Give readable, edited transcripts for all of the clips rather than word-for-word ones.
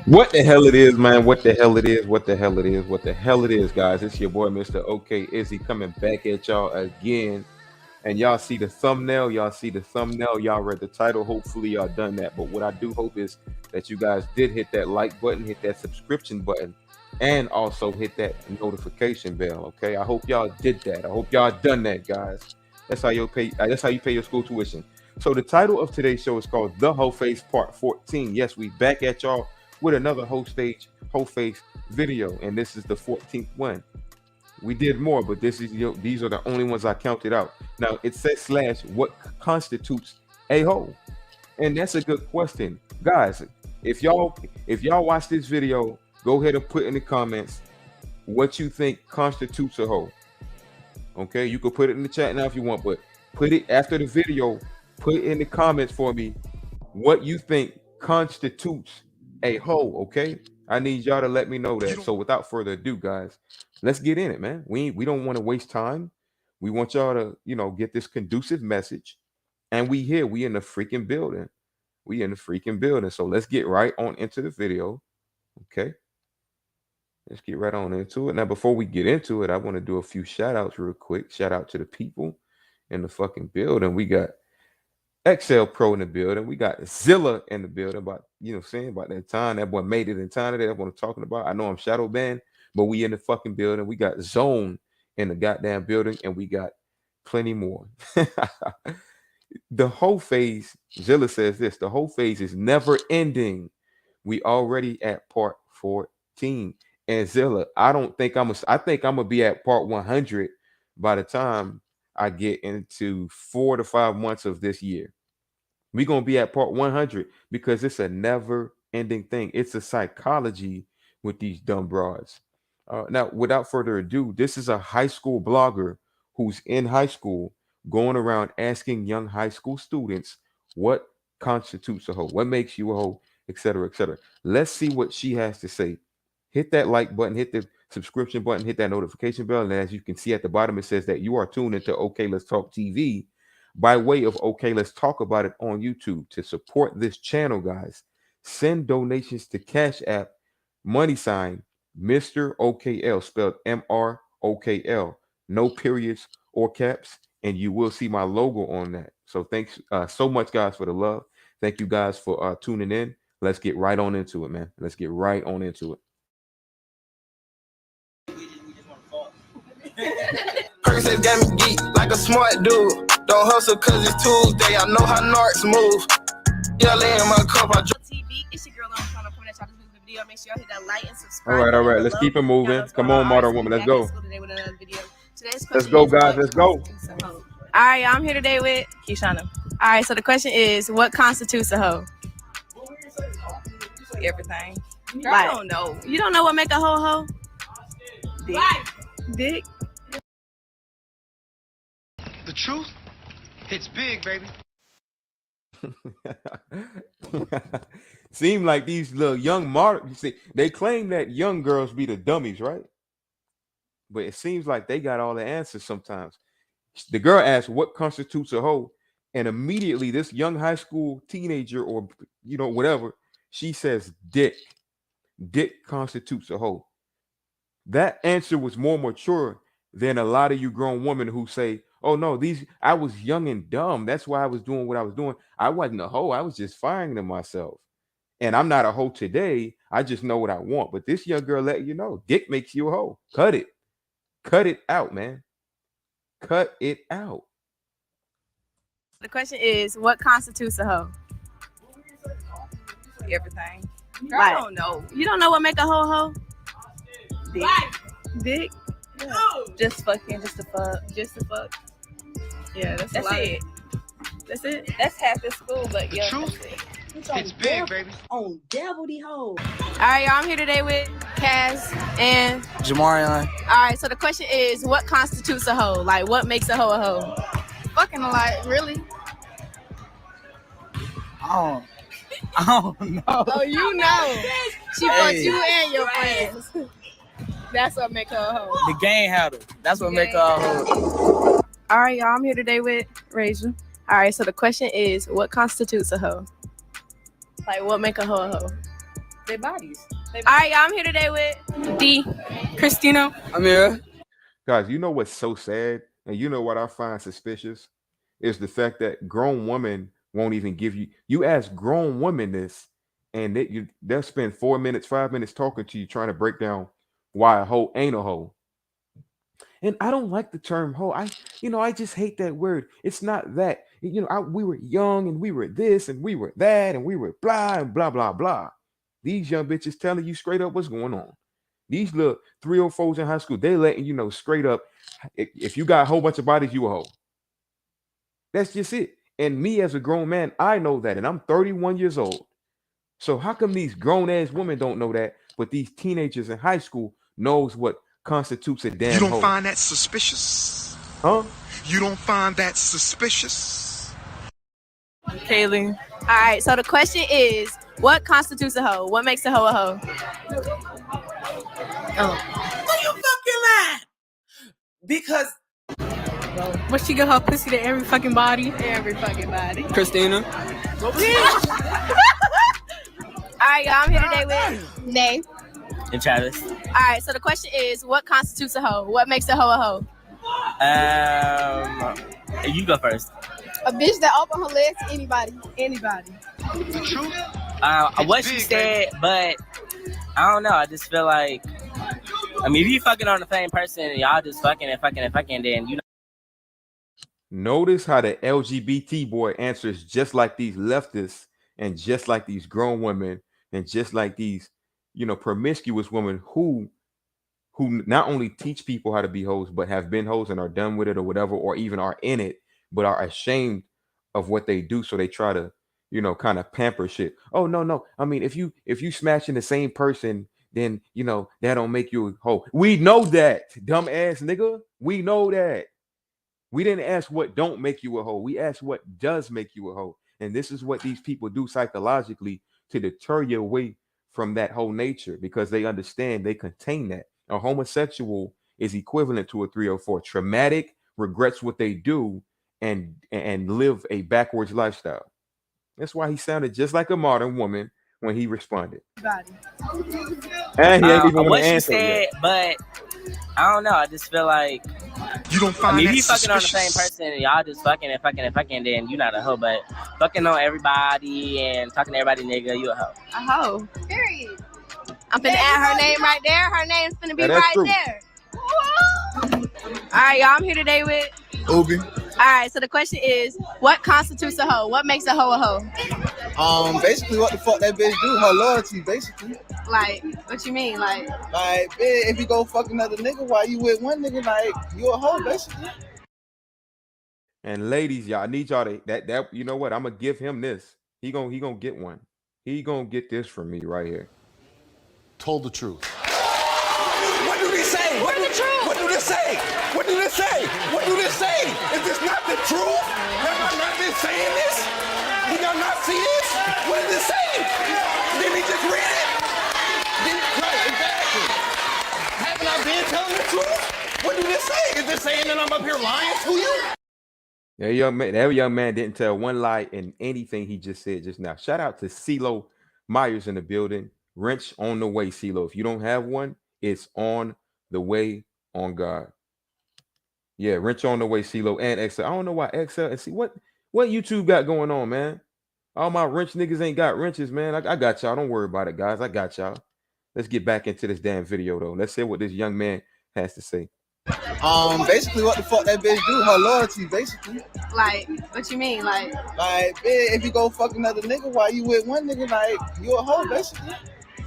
What the hell it is, man? What the hell it is? What the hell it is? What the hell it is, guys? It's your boy, Mr. OK Izzy, coming back at y'all again. And y'all see the thumbnail. Y'all see the thumbnail. Y'all read the title. Hopefully, y'all done that. But what I do hope is that you guys did hit that like button, hit that subscription button, and also hit that notification bell. Okay, I hope y'all did that. I hope y'all done that, guys. That's how you pay. That's how you pay your school tuition. So the title of today's show is called The Hoe Face Part 14. Yes, we back at y'all with another Hoe Face video, and this is the 14th one. We did more, but these are the only ones I counted out. Now it says / what constitutes a hoe, and that's a good question, guys. If y'all watch this video, go ahead and put in the comments what you think constitutes a hoe. Okay, you can put it in the chat now if you want, but put it after the video. Put it in the comments for me what you think constitutes a hoe. Okay, I need y'all to let me know that. So without further ado, guys, let's get in it, man. We don't want to waste time. We want y'all to get this conducive message, and we in the freaking building. We in the freaking building. So let's get right on into the video. Okay, let's get right on into it. Now, before we get into it, I want to do a few shout outs real quick. Shout out to the people in the fucking building. We got XL Pro in the building. We got Zilla in the building. About about that time that boy made it in time today. That's what I'm talking about. I know I'm shadow banned, but we in the fucking building. We got Zone in the goddamn building, and we got plenty more. The whole phase, Zilla says this: the whole phase is never ending. We already at part 14. And Zilla, I think I'm gonna be at part 100 by the time I get into 4 to 5 months of this year. We're going to be at part 100 because it's a never ending thing. It's a psychology with these dumb broads. Now, without further ado, this is a high school blogger who's in high school going around asking young high school students what constitutes a hoe, what makes you a hoe, etc., etc. Let's see what she has to say. Hit that like button, hit the subscription button, hit that notification bell. And as you can see at the bottom, it says that you are tuned into OK Let's Talk TV by way of OK Let's Talk About It on YouTube. To support this channel, guys, send donations to Cash App #Mr. OKL, spelled MROKL, no periods or caps, and you will see my logo on that. So thanks so much, guys, for the love. Thank you guys for tuning in. Let's get right on into it, man. Let's get right on into it. Person got me geek like a smart dude. Don't hustle cause it's Tuesday. I know how narcs move. Yeah, lay in my cup. I TV. It's your girl on the corner point at y'all this video. Make sure y'all hit that like and subscribe. All right. Let's keep it moving. Come on, modern woman. Let's go. Let's go, guys. Let's go. All right, I'm here today with Kishana. All right, so the question is, what constitutes a hoe? Everything. I don't know. You don't know what make a hoe? Dick. The truth, it's big, baby. Seem like these little young modern, you see, they claim that young girls be the dummies, right? But it seems like they got all the answers sometimes. The girl asks, what constitutes a hoe? And immediately this young high school teenager or, whatever, she says dick. Dick constitutes a hoe. That answer was more mature than a lot of you grown women who say, oh no, I was young and dumb. That's why I was doing what I was doing. I wasn't a hoe. I was just firing to myself. And I'm not a hoe today. I just know what I want. But this young girl let you know, dick makes you a hoe. Cut it. Cut it out, man. Cut it out. The question is, what constitutes a hoe? Everything. I don't know. You don't know what make a hoe? Dick. Yeah. Just to fuck. Yeah, that's it. That's it. That's half the school, but yeah. The truth, it's big, baby. On Devilty Hole. All right, y'all. I'm here today with Kaz and Jamarion. All right, so the question is, what constitutes a hoe? Like, what makes a hoe a hoe? Fucking a lot, really? I don't know. Oh, you know. She fucked you and your friends. That's what make her a hoe. The game handle. That's what make her a hoe. All right, y'all. I'm here today with Rachel. All right, so the question is, what constitutes a hoe? Like, what make a hoe a hoe? Their bodies. All right, y'all. I'm here today with D, Christina. I'm here. Guys, you know what's so sad, and you know what I find suspicious is the fact that grown women won't even give you. You ask grown women this, and they'll spend 4 minutes, 5 minutes talking to you, trying to break down why a hoe ain't a hoe. And I don't like the term hoe. I just hate that word. It's not that. We were young and we were this and we were that and we were blah and blah blah blah. These young bitches telling you straight up what's going on. These little 304s in high school, they letting you know straight up, if you got a whole bunch of bodies, you a hoe. That's just it. And me as a grown man, I know that, and I'm 31 years old. So how come these grown ass women don't know that, but these teenagers in high school knows what constitutes a damn hoe? You don't find that suspicious? Huh? You don't find that suspicious? Kaylee. All right, so the question is, what constitutes a hoe? What makes a hoe a hoe? Are you fucking lying? Because What, she got her pussy to every fucking body? Every fucking body. Christina. All right, y'all. I'm here today with Nay. And Travis. All right, so the question is, what constitutes a hoe? What makes a hoe a hoe? You go first. A bitch that open her legs to anybody. Anybody. The truth? What she said, but I don't know. I just feel like, I mean, if you fucking on the same person and y'all just fucking, then you know. Notice how the LGBT boy answers just like these leftists and just like these grown women and just like these, promiscuous women who not only teach people how to be hoes, but have been hoes and are done with it or whatever, or even are in it, but are ashamed of what they do. So they try to, kind of pamper shit. Oh, no. I mean, if you smashing the same person, then, that don't make you a hoe. We know that, dumb ass nigga. We know that. We didn't ask what don't make you a hoe. We asked what does make you a hoe. And this is what these people do psychologically to deter you away from that whole nature, because they understand they contain that. A homosexual is equivalent to a 304. Traumatic, regrets what they do, and live a backwards lifestyle. That's why he sounded just like a modern woman when he responded. And he ain't even what she answer said, yet. but I don't know. I just feel like, You don't find I mean, that if you fucking on the suspicious? same person and y'all just fucking, then you're not a hoe. But fucking on everybody and talking to everybody, nigga, you a hoe. A hoe. Period. I'm finna add her name right there. Her name's finna be Yeah, that's right true. there. All right, y'all. I'm here today with Obi. All right, so the question is, what constitutes a hoe? What makes a hoe a hoe? Basically what the fuck that bitch do, her loyalty, basically. Like, what you mean? Like, Bitch, if you go fuck another nigga while you with one nigga, like, you a hoe, basically. And ladies, y'all, I need y'all to that you know what? I'm gonna give him this. He gonna get one. He gonna get this from me right here. Told the truth. What do they say? What do this say? What do this say? What do this say? Is this not the truth? Have I not been saying this? Did y'all not see this? What does it say? Did he just read it? Right, exactly. Haven't I been telling the truth? What do this say? Is this saying that I'm up here lying to you? That young man didn't tell one lie in anything he just said just now. Shout out to CeeLo Myers in the building. Wrench on the way, CeeLo. If you don't have one, it's on the way, on God. Yeah, wrench on the way, CeeLo and XL. I don't know why XL and see what YouTube got going on, man. All my wrench niggas ain't got wrenches, man. I got y'all. Don't worry about it, guys. I got y'all. Let's get back into this damn video, though. Let's see what this young man has to say. Basically what the fuck that bitch do, her loyalty, basically. like, what you mean? Like, Bitch, if you go fuck another nigga while you with one nigga, like, you a hoe, basically.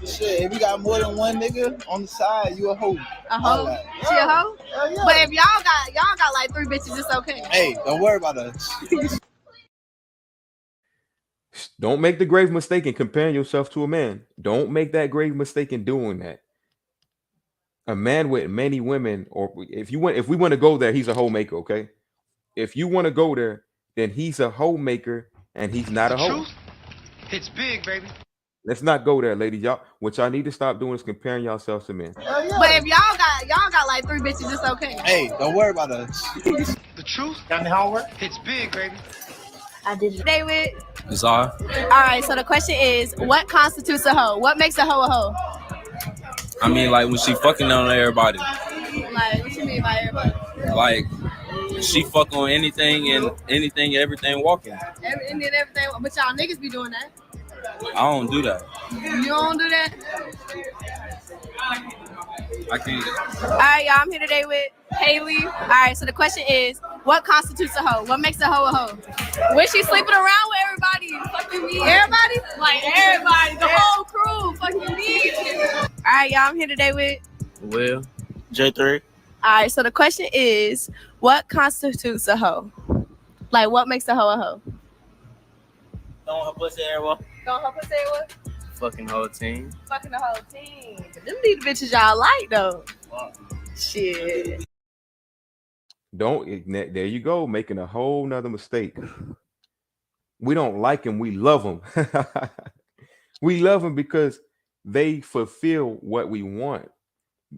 Shit, if you got more than one nigga on the side, you a hoe. a hoe? Like, She a hoe? yeah. But if y'all got like 3 bitches, it's okay. Hey, don't worry about us. Don't make the grave mistake in comparing yourself to a man. Don't make that grave mistake in doing that. A man with many women, or if we want to go there, he's a homemaker, okay? If you want to go there, then he's a homemaker and he's not a hoe. Truth? It's big, baby. Let's not go there, ladies. Y'all, what y'all need to stop doing is comparing yourselves to men. But if y'all got like 3 bitches, it's okay. Hey, don't worry about us. The truth? Got any homework? It's big, baby. I did it. Today with That's all. All right, so the question is, what constitutes a hoe? What makes a hoe a hoe? I mean, like when she fucking on everybody. Like, what you mean by everybody? Like she fuck on anything and everything walking. Everything, but y'all niggas be doing that. I don't do that. You don't do that? I can't. All right, y'all, I'm here today with Haley. All right, so the question is, what constitutes a hoe? What makes a hoe a hoe? When she sleeping around with everybody, fucking me. Everybody? Like everybody, the whole crew, fucking me. All right, y'all, I'm here today with Well, J3. All right, so the question is, what constitutes a hoe? Like, what makes a hoe a hoe? Don't her pussy everywhere. Don't help us say what? Fucking whole team. Fucking the whole team. Them be the bitches y'all like, though. Wow. Shit. There you go, making a whole nother mistake. We don't like them, we love them. We love them because they fulfill what we want.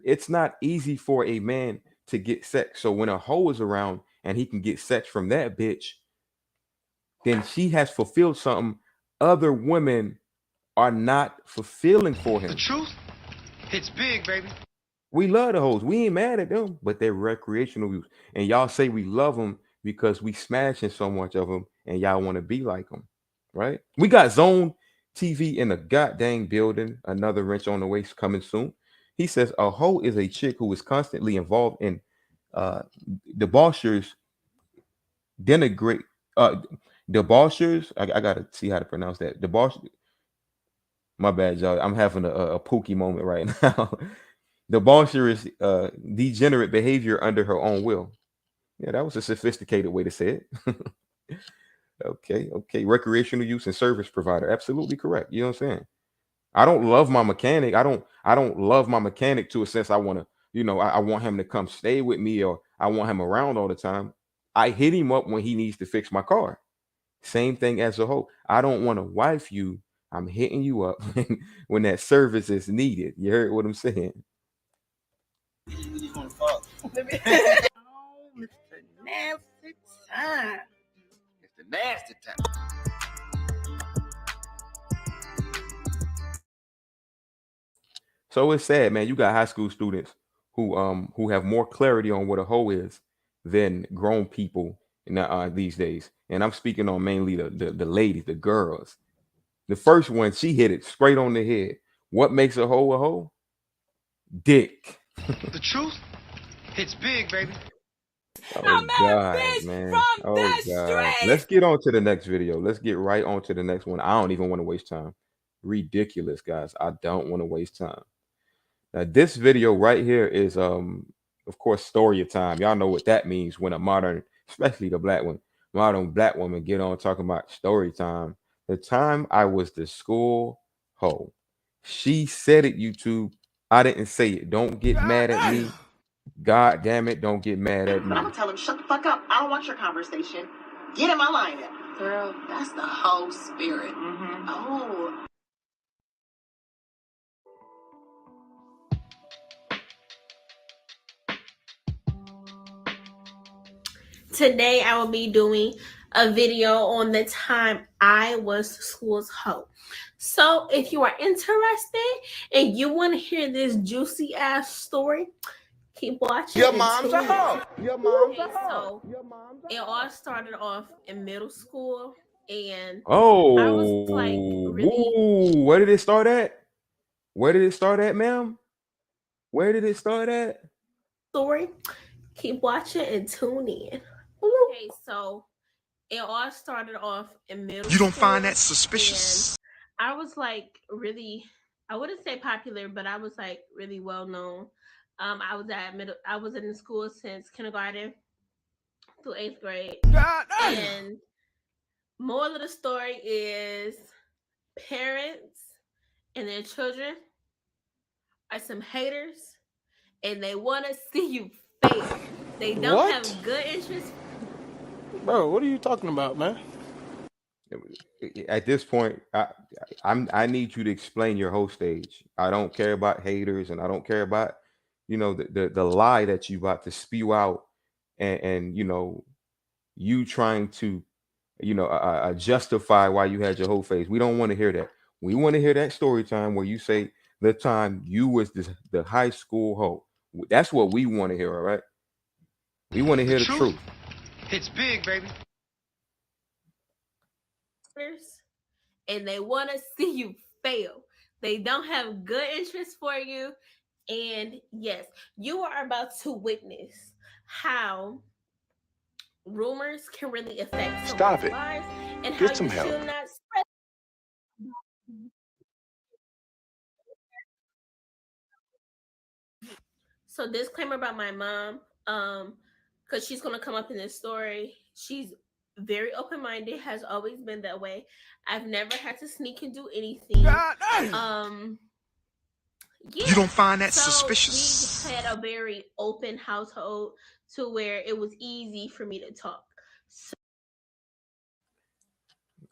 It's not easy for a man to get sex. So when a hoe is around and he can get sex from that bitch, then she has fulfilled something other women are not fulfilling for him. The truth hits big, baby. We love the hoes. We ain't mad at them, but they're recreational use. And y'all say we love them because we smashing so much of them and y'all want to be like them, right? We got Zone TV in the goddamn building. Another wrench on the waist coming soon. He says a hoe is a chick who is constantly involved in debauchers, denigrate, debauchers. I gotta see how to pronounce that. Debauch. My bad, y'all. I'm having a pookie moment right now. Debaucherous, degenerate behavior under her own will. Yeah, that was a sophisticated way to say it. Okay. Recreational use and service provider. Absolutely correct. You know what I'm saying? I don't love my mechanic. I don't love my mechanic to a sense I want to, I want him to come stay with me or I want him around all the time. I hit him up when he needs to fix my car. Same thing as a hoe. I don't want to wife you. I'm hitting you up when that service is needed. You heard what I'm saying? Oh, Mr. Nasty Time. It's the nasty time. So it's sad, man. You got high school students who have more clarity on what a hoe is than grown people these days. And I'm speaking on mainly the ladies, the girls. The first one, she hit it straight on the head. What makes a hoe a hoe? Dick. The truth hits big, baby. Oh God, man. Oh God. Let's get on to the next video. Let's get right on to the next one. I don't even want to waste time. Ridiculous, guys. I don't want to waste time. Now, this video right here is of course, story time. Y'all know what that means when a modern, especially the modern black woman get on talking about story time. The time I was the school hoe. She said it, YouTube. I didn't say it. Don't get mad at me. God damn it, don't get mad at me. I'm gonna tell him, shut the fuck up. I don't want your conversation. Get in my line now. Girl, that's the whole spirit. Mm-hmm. Oh. Today I will be doing a video on the time I was school's hoe. So if you are interested and you want to hear this juicy ass story, keep watching. Your mom's a hoe. Your mom's a hoe. So it all started off in middle school, and Oh, I was like, really? Ooh, where did it start at? Where did it start at, ma'am? Where did it start at? Story. Keep watching and tune in. Okay, so it all started off in middle school. You don't find that suspicious? I was like really, I wouldn't say popular, but I was like really well known. I was in the school since kindergarten through 8th grade. And moral of the story is parents and their children are some haters and they want to see you fail. They don't have good interest. Bro, what are you talking about, man? At this point, I need you to explain your whole stage. I don't care about haters, and I don't care about the lie that you about to spew out, and you trying to justify why you had your whole face. We don't want to hear that. We want to hear that story time where you say the time you was the high school hoe. That's what we want to hear. All right. We want to hear the truth. It's big, baby. And they want to see you fail. They don't have good interest for you. And yes, you are about to witness how rumors can really affect someone's lives and Get how some you help. should not spread. So disclaimer about my mom, because she's gonna come up in this story. She's very open-minded, has always been that way. I've never had to sneak and do anything. Yeah. You don't find that so suspicious? We had a very open household to where it was easy for me to talk. So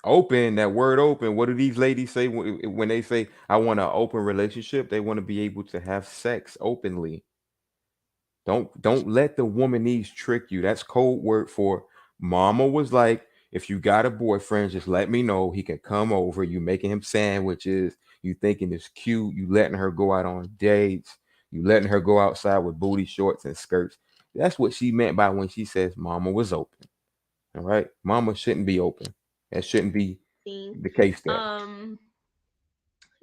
Open, that word open. What do these ladies say when they say, I want an open relationship? They want to be able to have sex openly. Don't let the womanese trick you. That's code word for mama was like, if you got a boyfriend, just let me know. He can come over. You making him sandwiches. You thinking it's cute. You letting her go out on dates. You letting her go outside with booty shorts and skirts. That's what she meant by when she says mama was open. All right. Mama shouldn't be open. That shouldn't be the case there.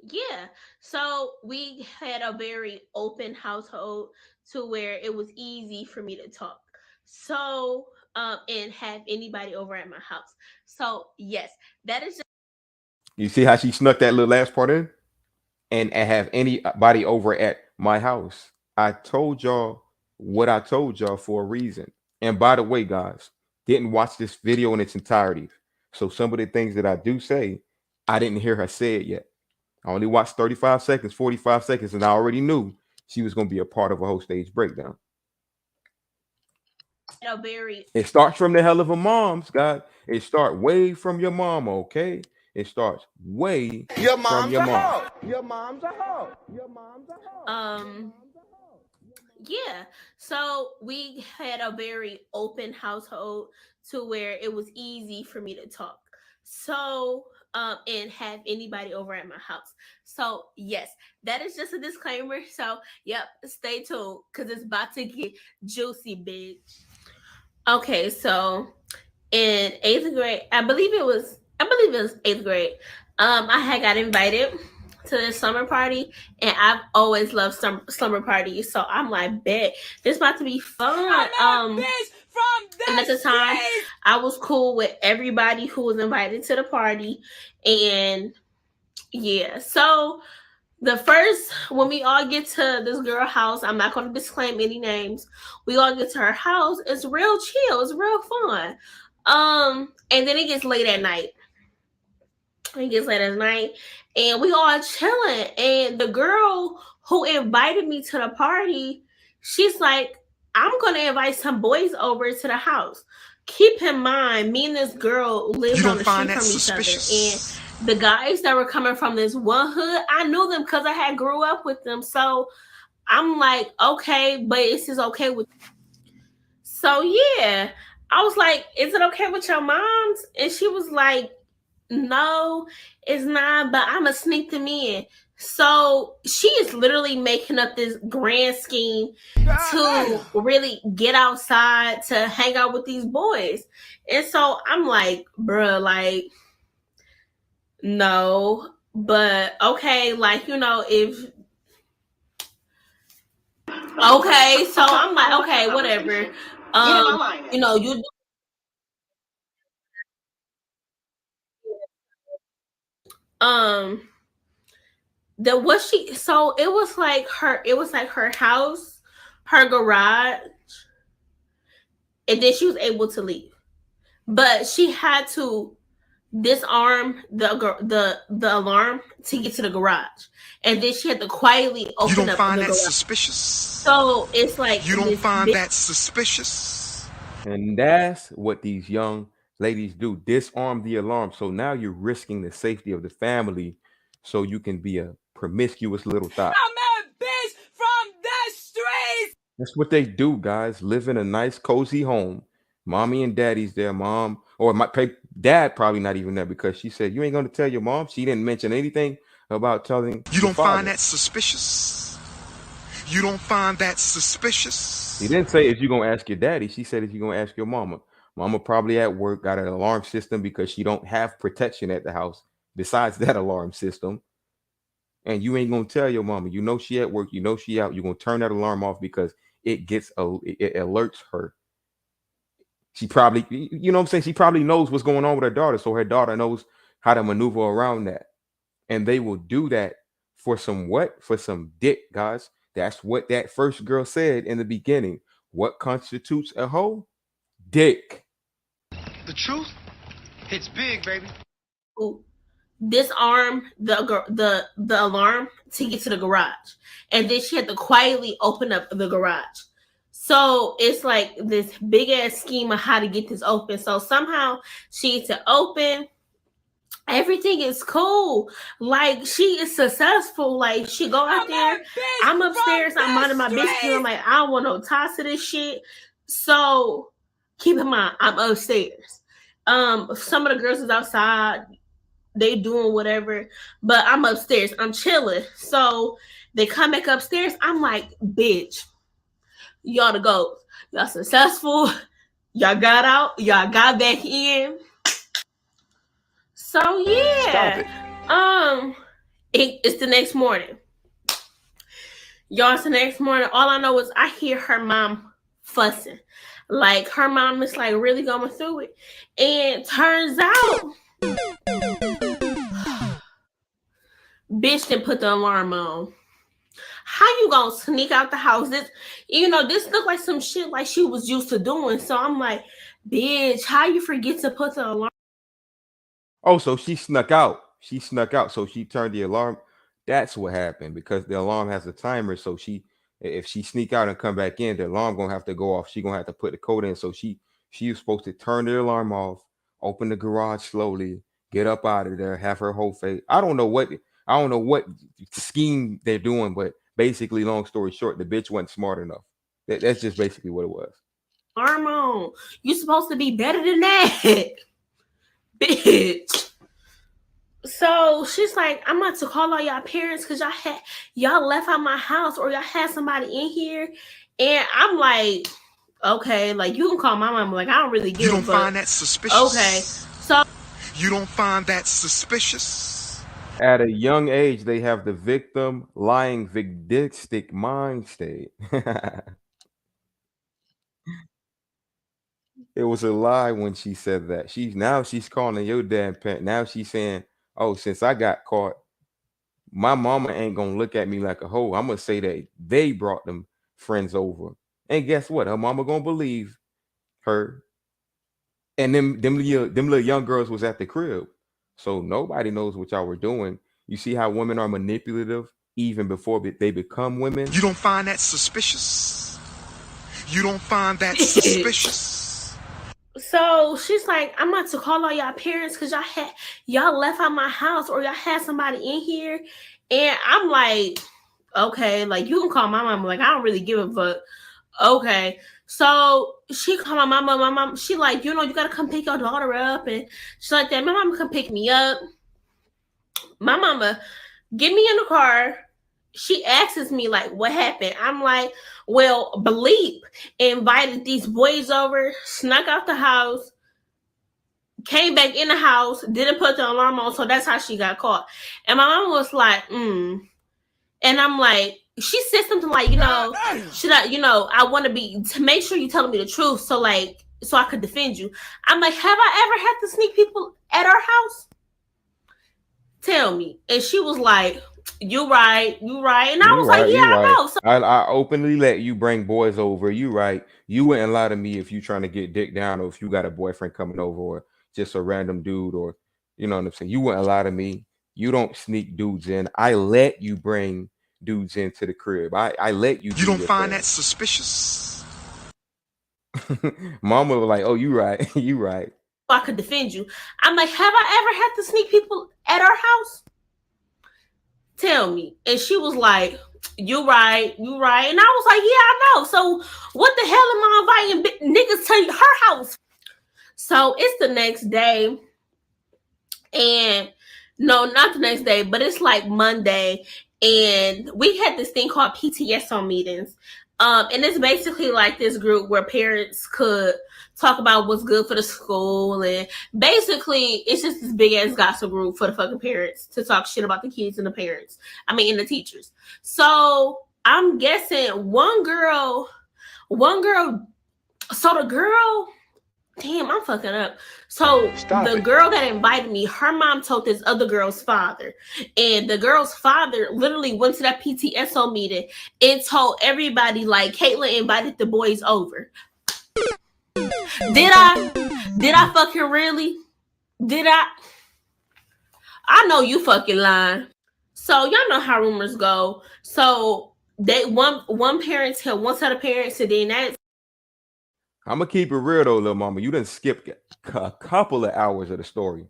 Yeah. So we had a very open household to where it was easy for me to talk. So and have anybody over at my house. So yes, that is just You see how she snuck that little last part in? And have anybody over at my house. I told y'all what I told y'all for a reason. And by the way, guys, didn't watch this video in its entirety. So some of the things that I do say, I didn't hear her say it yet. I only watched 35 seconds, 45 seconds, and I already knew she was going to be a part of a whole stage breakdown. a very It starts from the hell of a mom's, God. It starts way from your mama, okay? It starts way Your from mom's your a mom. hoe. Your mom's a hoe. Your mom's a hoe. Yeah. So we had a very open household to where it was easy for me to talk. So and have anybody over at my house. So yes, that is just a disclaimer. So yep, stay tuned because it's about to get juicy, bitch. Okay, so in 8th grade, I believe it was 8th grade. I had got invited to this summer party, and I've always loved some summer parties. So I'm like, bet this about to be fun. And at the time, I was cool with everybody who was invited to the party, and yeah, so the first when we all get to this girl house, I'm not going to disclaim any names. We all get to her house. It's real chill. It's real fun. And then it gets late at night. And we all chilling. And the girl who invited me to the party, she's like, I'm gonna invite some boys over to the house. Keep in mind, me and this girl lived on the street from each other. And the guys that were coming from this one hood, I knew them because I had grew up with them. So I'm like, okay, but this is okay with. So yeah, I was like, is it okay with your moms? And she was like, no, it's not, but I'm going to sneak them in. So she is literally making up this grand scheme to really get outside to hang out with these boys. And so I'm like, bruh, like, no, but okay, like, if. Okay, so I'm like, okay, whatever. You it was like her house, her garage, and then she was able to leave, but she had to disarm the alarm to get to the garage, and then she had to quietly open up. You don't find the that garage. suspicious? So it's like you don't find that suspicious? And that's what these young ladies do. Disarm the alarm. So now you're risking the safety of the family so you can be a promiscuous little thought. I'm a bitch from the streets. That's what they do, guys. Live in a nice, cozy home. Mommy and daddy's there. Mom or my dad probably not even there because she said you ain't gonna tell your mom. She didn't mention anything about telling You your don't father. find that suspicious? You don't find that suspicious? She didn't say if you're gonna ask your daddy. She said if you're gonna ask your mama. Mama probably at work got an alarm system because she don't have protection at the house besides that alarm system. And you ain't gonna tell your mama. You know she at work. You know she out. You're gonna turn that alarm off because it alerts her. She probably, you know what I'm saying? She probably knows what's going on with her daughter, so her daughter knows how to maneuver around that. And they will do that for some what? For some dick, guys. That's what that first girl said in the beginning. What constitutes a hoe? Dick. The truth hits big, baby. Disarm the alarm to get to the garage, and then she had to quietly open up the garage. So it's like this big ass scheme of how to get this open. So somehow she to open. Everything is cool. Like she is successful. Like she go out there. I'm upstairs. I'm minding my business. I'm like, I don't want no ties to this shit. So keep in mind, I'm upstairs. Some of the girls is outside. They doing whatever, but I'm upstairs. I'm chilling. So they come back upstairs. I'm like, bitch, y'all the goats. Y'all successful. Y'all got out. Y'all got back in. So yeah, it's the next morning. Y'all, it's the next morning. All I know is I hear her mom fussing. Like her mom is like really going through it. And turns out bitch didn't put the alarm on. How you gonna sneak out the house? This looked like some shit like she was used to doing. So I'm like, bitch, how you forget to put the alarm? Oh, so she snuck out. She snuck out. So she turned the alarm. That's what happened because the alarm has a timer. So if she sneak out and come back in, the alarm gonna have to go off. She gonna have to put the code in. So she was supposed to turn the alarm off, open the garage slowly, get up out of there, have her whole face. I don't know what scheme they're doing, but basically, long story short, the bitch wasn't smart enough. That's just basically what it was. Alarm on. You supposed to be better than that. Bitch. So she's like, I'm about to call all y'all parents because y'all left out my house or y'all had somebody in here. And I'm like, okay, like you can call my mom. Like, I don't really give a fuck. You don't find that suspicious? Okay. So you don't find that suspicious? At a young age, they have the victim lying vindictive mind state. It was a lie when she said that. She's calling your damn parent. Now she's saying, "Oh, since I got caught, my mama ain't gonna look at me like a hoe. I'm gonna say that they brought them friends over." And guess what? Her mama gonna believe her. And them little young girls was at the crib, so nobody knows what y'all were doing. You see how women are manipulative even before they become women. You don't find that suspicious? You don't find that suspicious? So she's like, I'm about to call all y'all parents because y'all left out my house or y'all had somebody in here. And I'm like, okay, like you can call my mom. Like, I don't really give a fuck. Okay. So she called my mama. My mom, she like, you gotta come pick your daughter up. And she's like that. My mama come pick me up. My mama get me in the car. She asks me like, what happened? I'm like, well, Bleep invited these boys over, snuck out the house, came back in the house, didn't put the alarm on, so that's how she got caught. And my mom was like, And I'm like, she said something like, should I, I want to make sure you're telling me the truth so I could defend you. I'm like, have I ever had to sneak people at our house? Tell me. And she was like, you right. And I was like, yeah, I know. So I openly let you bring boys over. You right. You wouldn't lie to me if you trying to get dick down or if you got a boyfriend coming over or just a random dude or, you know what I'm saying? You wouldn't lie to me. You don't sneak dudes in. I let you bring dudes into the crib. I let you. You don't find that suspicious? Mama was like, oh, you right. You right. I could defend you. I'm like, have I ever had to sneak people at our house? Tell me. And she was like, you right. And I was like, yeah, I know. So what the hell am I inviting niggas to her house? So it's the next day, and no, not the next day, but it's like Monday, and we had this thing called PTSO meetings. And it's basically like this group where parents could talk about what's good for the school, and basically it's just this big ass gossip group for the fucking parents to talk shit about the kids and the parents. I mean, and the teachers. So I'm guessing one girl. So the girl. Damn, I'm fucking up. So the girl that invited me, her mom told this other girl's father. And the girl's father literally went to that PTSO meeting and told everybody, like, Caitlyn invited the boys over. Did I fucking really? Did I? I know you fucking lying. So y'all know how rumors go. So they one parent tell one set of parents, and then that. I'm gonna keep it real though, little mama. You done skipped a couple of hours of the story.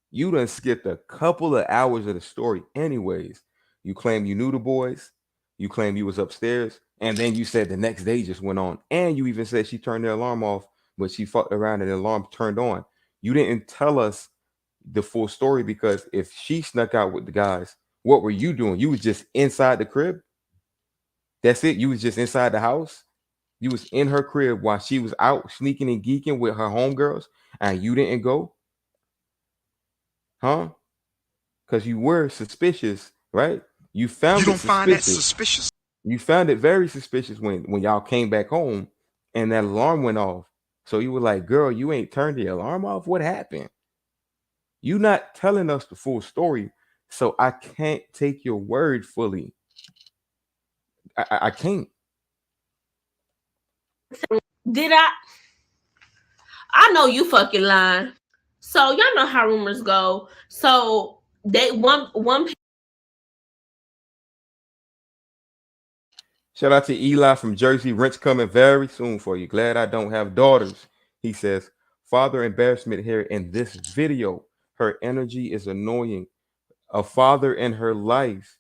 You done skipped a couple of hours of the story. Anyways, you claim you knew the boys. You claim you was upstairs, and then you said the next day just went on, and you even said she turned the alarm off, but she fucked around and the alarm turned on. You didn't tell us the full story, because if she snuck out with the guys, what were you doing? You was just inside the crib. That's it. You was just inside the house. You was in her crib while she was out sneaking and geeking with her homegirls, and you didn't go, huh? Because you were suspicious, right? You found You it don't find that suspicious. suspicious? You found it very suspicious when y'all came back home and that alarm went off. So you were like, girl, you ain't turned the alarm off. What happened? You not telling us the full story, so I can't take your word fully. I can't. Did I? I know you fucking lying. So y'all know how rumors go. So they one. Shout out to Eli from Jersey. Rent's coming very soon for you. Glad I don't have daughters. He says, father embarrassment here in this video. Her energy is annoying. A father in her life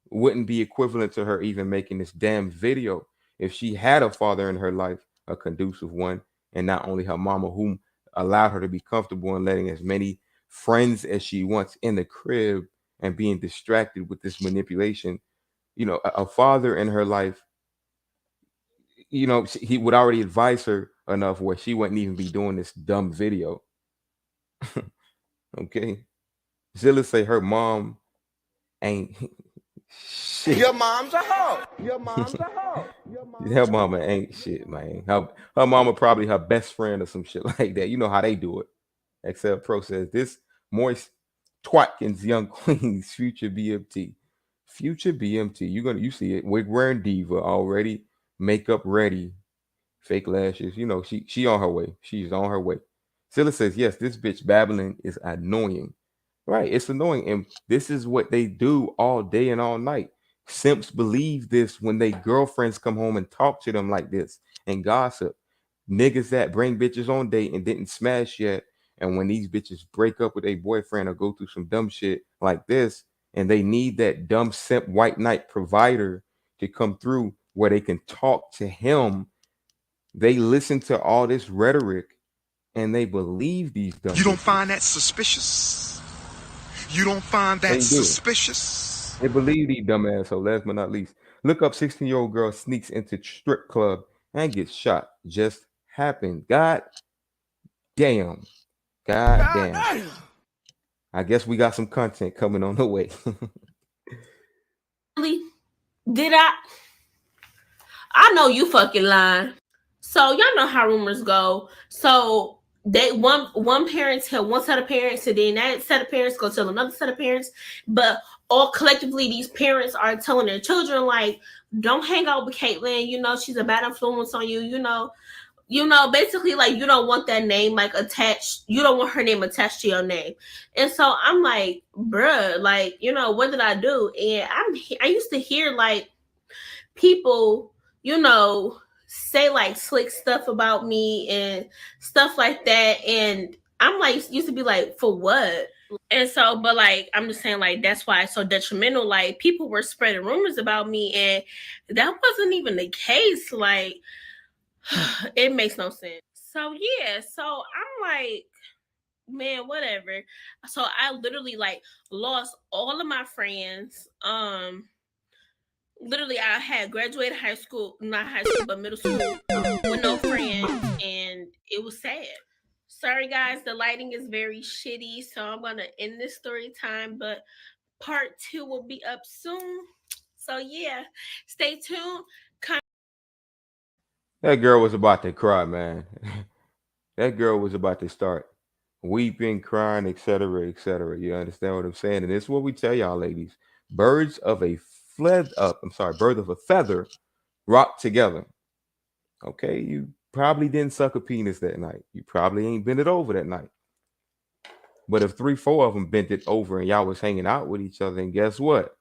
wouldn't be equivalent to her even making this damn video. If she had a father in her life, a conducive one, and not only her mama, whom allowed her to be comfortable and letting as many friends as she wants in the crib and being distracted with this manipulation, you know, a father in her life, you know, he would already advise her enough where she wouldn't even be doing this dumb video. Okay. Zilla say her mom ain't shit. Your mom's a hoe. Your mom's a hoe. Her mama ain't shit, man. Her mama probably her best friend or some shit like that. You know how they do it. Excel Pro says this moist Twatkins young queens future BMT. Future BMT. You see it. Wig wearing diva already. Makeup ready. Fake lashes. You know, she on her way. She's on her way. Scylla says, yes, this bitch babbling is annoying. Right. It's annoying. And this is what they do all day and all night. Simps believe this when they girlfriends come home and talk to them like this and gossip. Niggas that bring bitches on date and didn't smash yet. And when these bitches break up with a boyfriend or go through some dumb shit like this, and they need that dumb simp white knight provider to come through where they can talk to him, they listen to all this rhetoric and they believe these dumb You don't bitches. find that suspicious? You don't find that suspicious? They believe these dumb assholes. Last but not least, look up 16-year-old girl sneaks into strip club and gets shot. Just happened. God damn. God damn. I guess we got some content coming on the way. Did I know you fucking lying. So y'all know how rumors go. So they one parent tell one set of parents, and then that set of parents go tell another set of parents. But all collectively, these parents are telling their children, like, don't hang out with Caitlyn. You know, she's a bad influence on you. You know, basically, like, you don't want that name like attached. You don't want her name attached to your name. And so I'm like, bruh, like, you know, what did I do? And I used to hear like people, you know, say like slick stuff about me and stuff like that. And I'm like, used to be like, for what? And so, but like, I'm just saying, like, that's why it's so detrimental. Like, people were spreading rumors about me, and that wasn't even the case. Like, it makes no sense. So yeah, so I'm like, man, whatever. So I literally like lost all of my friends. Literally I had graduated high school, not high school, but middle school with no friends, and it was sad. Sorry guys, the lighting is very shitty, so I'm gonna end this story time, but part 2 will be up soon. So yeah, stay tuned. That girl was about to cry, man. That girl was about to start weeping, crying, etc., etc. You understand what I'm saying? And this is what we tell y'all, ladies: birds of a birds of a feather rock together. Okay, you probably didn't suck a penis that night. You probably ain't bent it over that night. But if 3, 4 of them bent it over and y'all was hanging out with each other, then guess what?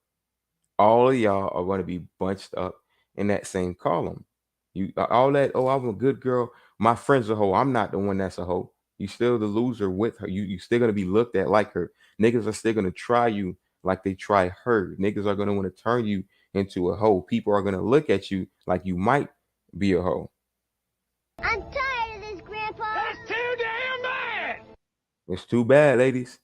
All of y'all are going to be bunched up in that same column. You all that, oh, I'm a good girl. My friend's a hoe. I'm not the one that's a hoe. You still the loser with her. You still gonna be looked at like her. Niggas are still gonna try you like they try her. Niggas are gonna want to turn you into a hoe. People are gonna look at you like you might be a hoe. I'm tired of this, Grandpa. That's too damn bad. It's too bad, ladies.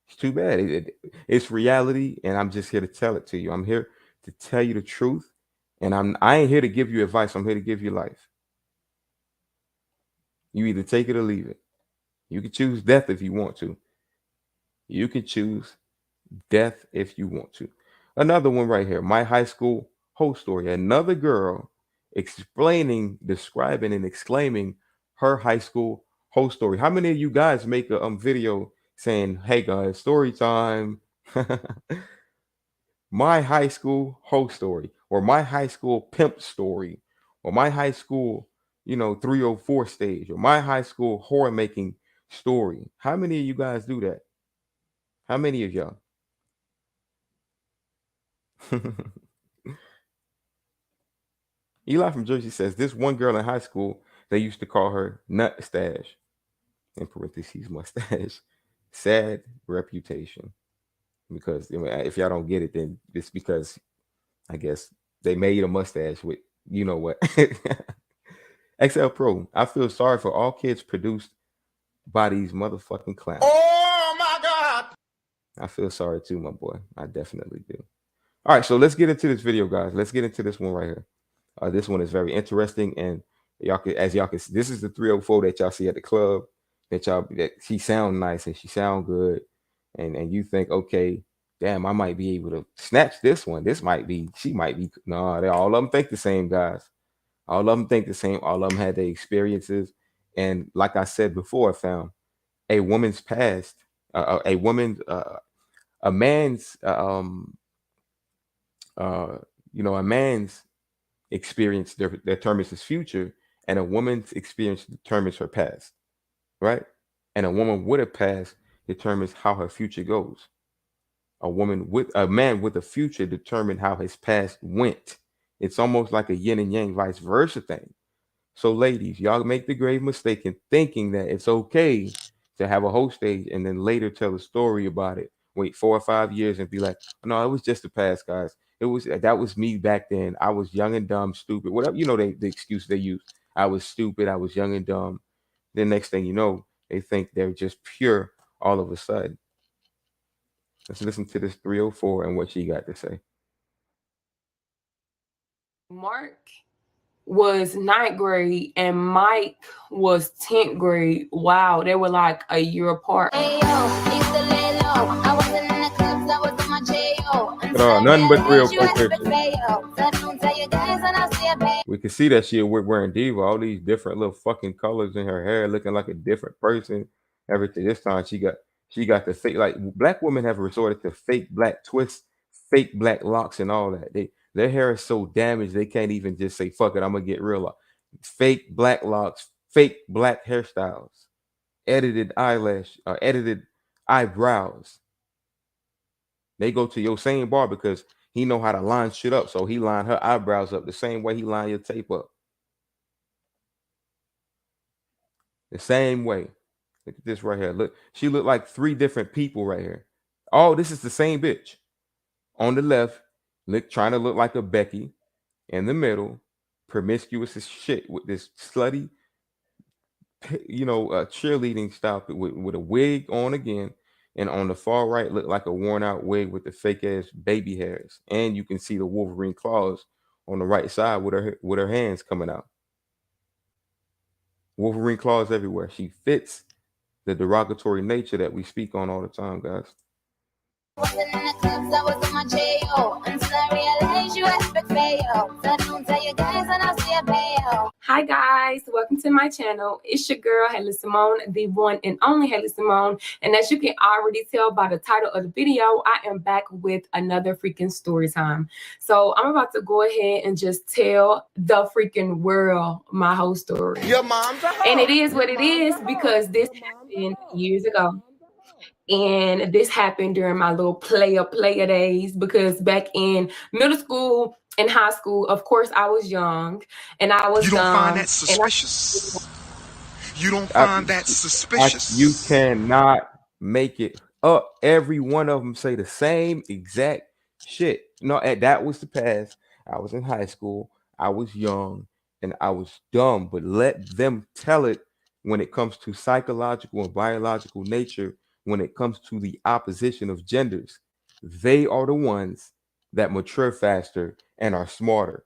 It's too bad. It's reality, and I'm just here to tell it to you. I'm here to tell you the truth, and I ain't here to give you advice. I'm here to give you life. You either take it or leave it. You can choose death if you want to. You can choose death if you want to. Another one right here. My high school hoe story. Another girl describing, and exclaiming her high school hoe story. How many of you guys make a video saying, "Hey guys, story time"? My high school hoe story, or my high school pimp story, or my high school, 304 stage, or my high school horror making story. How many of you guys do that? How many of y'all? Eli from Jersey says this one girl in high school, they used to call her Nut Stash, in parentheses mustache. Sad reputation. Because if y'all don't get it, then it's because I guess they made a mustache with you know what. XL Pro, I feel sorry for all kids produced by these motherfucking clowns. Oh my God! I feel sorry too, my boy. I definitely do. All right, so let's get into this video, guys. Let's get into this one right here. This one is very interesting, and as y'all can see, this is the 304 that y'all see at the club. That she sound nice and she sound good, and you think, okay, damn, I might be able to snatch this one. She might be. No, they all of them think the same, guys. All of them think the same. All of them had their experiences, and like I said before, I found a woman's past, a woman's, a man's, a man's experience determines his future, and a woman's experience determines her past, right? And a woman with a past determines how her future goes. A man with a future determines how his past went. It's almost like a yin and yang, vice versa thing. So, ladies, y'all make the grave mistake in thinking that it's okay to have a whole stage and then later tell a story about it. Wait 4 or 5 years and be like, no, it was just the past, guys. That was me back then. I was young and dumb, stupid, whatever. The excuse they use. I was stupid. I was young and dumb. Then next thing you know, they think they're just pure all of a sudden. Let's listen to this 304 and what she got to say. Mark was 9th grade and Mike was 10th grade. Wow, they were like a year apart. Hey, yo, used to lay low. I wasn't in the clubs, I was in my J.O. Nothing but 304. We can see that she wearing diva, all these different little fucking colors in her hair, looking like a different person. Everything. This time she got the fake, like black women have resorted to fake black twists, fake black locks, and all that. Their hair is so damaged they can't even just say fuck it, I'm gonna get real. Fake black locks, fake black hairstyles, edited eyebrows. They go to your same bar because he know how to line shit up, so he line her eyebrows up the same way he line your tape up. The same way. Look at this right here. Look, she looked like 3 different people right here. Oh, this is the same bitch. On the left, trying to look like a Becky. In the middle, promiscuous as shit with this slutty cheerleading style with a wig on again, and on the far right look like a worn out wig with the fake ass baby hairs, and you can see the Wolverine claws on the right side with her hands coming out. Wolverine claws everywhere. She fits the derogatory nature that we speak on all the time, guys. Wasn't in the clubs, I was in my J.O. Until I realized you epic fail. So don't tell your guys and I'll see a bail. Hi guys, welcome to my channel. It's your girl Haley Simone, the one and only Haley Simone. And as you can already tell by the title of the video, I am back with another freaking story time. So I'm about to go ahead and just tell the freaking world my whole story. Your mom's a hoe. And it is what it is because this happened years ago. And this happened during my little player days, because back in middle school and high school, of course, I was young and I was You don't dumb. find that suspicious? You don't find that suspicious? You cannot make it up. Every one of them say the same exact shit. No, that was the past. I was in high school. I was young and I was dumb. But let them tell it when it comes to psychological and biological nature. When it comes to the opposition of genders, they are the ones that mature faster and are smarter.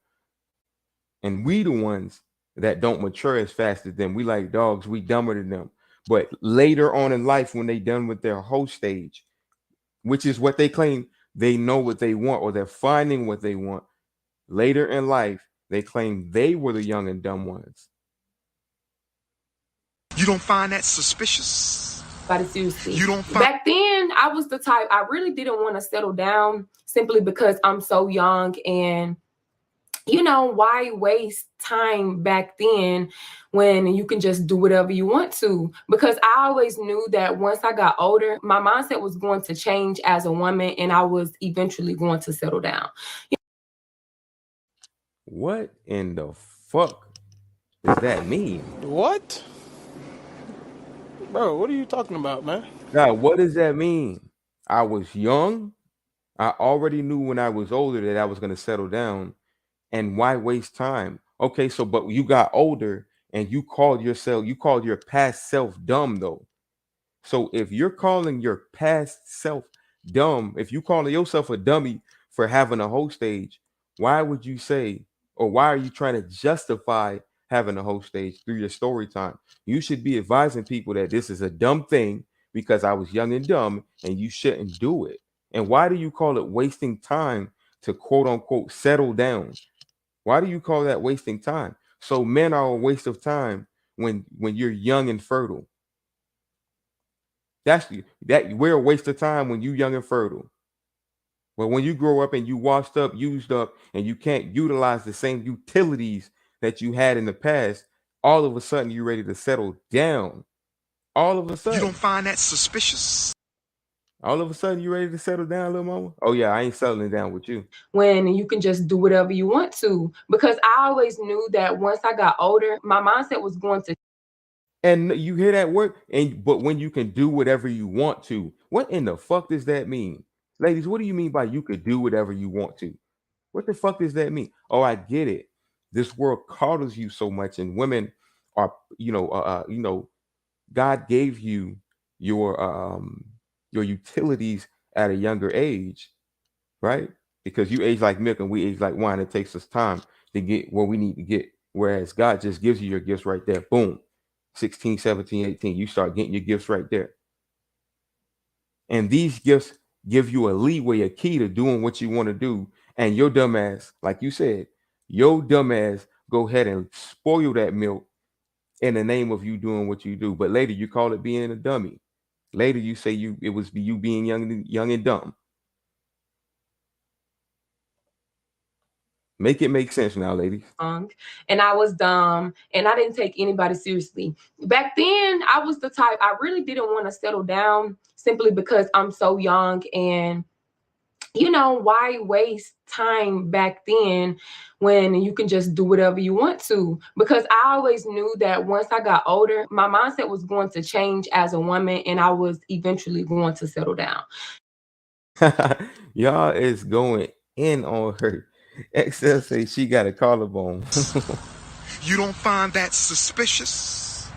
And we the ones that don't mature as fast as them. We like dogs, we dumber than them. But later on in life, when they done with their whole stage, which is what they claim, they know what they want, or they're finding what they want. Later in life, they claim they were the young and dumb ones. You don't find that suspicious? Seriously. You don't find Back then, I was the type, I really didn't want to settle down simply because I'm so young. And why waste time back then when you can just do whatever you want to? Because I always knew that once I got older, my mindset was going to change as a woman and I was eventually going to settle down. What in the fuck does that mean? What? Bro, what are you talking about, man? God, what does that mean? I was young. I already knew when I was older that I was going to settle down. And why waste time? Okay, so but you got older and you called your past self dumb though. So if you're calling your past self dumb, if you calling yourself a dummy for having a whole stage, why would you say, or why are you trying to justify having a whole stage through your story time? You should be advising people that this is a dumb thing because I was young and dumb and you shouldn't do it. And why do you call it wasting time to quote unquote settle down? Why do you call that wasting time? So men are a waste of time when you're young and fertile. We're a waste of time when you're young and fertile. But when you grow up and you washed up, used up, and you can't utilize the same utilities that you had in the past, all of a sudden you're ready to settle down. All of a sudden. You don't find that suspicious? All of a sudden you're ready to settle down, little mama? Oh yeah, I ain't settling down with you. When you can just do whatever you want to. Because I always knew that once I got older, my mindset was going to. And you hear that word? But when you can do whatever you want to, what in the fuck does that mean? Ladies, what do you mean by you could do whatever you want to? What the fuck does that mean? Oh, I get it. This world coddles you so much, and women are, God gave you your utilities at a younger age, right? Because you age like milk and we age like wine. It takes us time to get where we need to get. Whereas God just gives you your gifts right there. Boom. 16, 17, 18. You start getting your gifts right there. And these gifts give you a leeway, a key to doing what you want to do. And your dumbass, like you said, your dumbass go ahead and spoil that milk in the name of you doing what you do. But later you call it being a dummy. Later you say it was you being young and dumb. Make it make sense now, ladies. And I was dumb and I didn't take anybody seriously. Back then, I was the type, I really didn't want to settle down simply because I'm so young. And why waste time back then when you can just do whatever you want to? Because I always knew that once I got older, my mindset was going to change as a woman and I was eventually going to settle down. Y'all is going in on her. XL say she got a collarbone. You don't find that suspicious?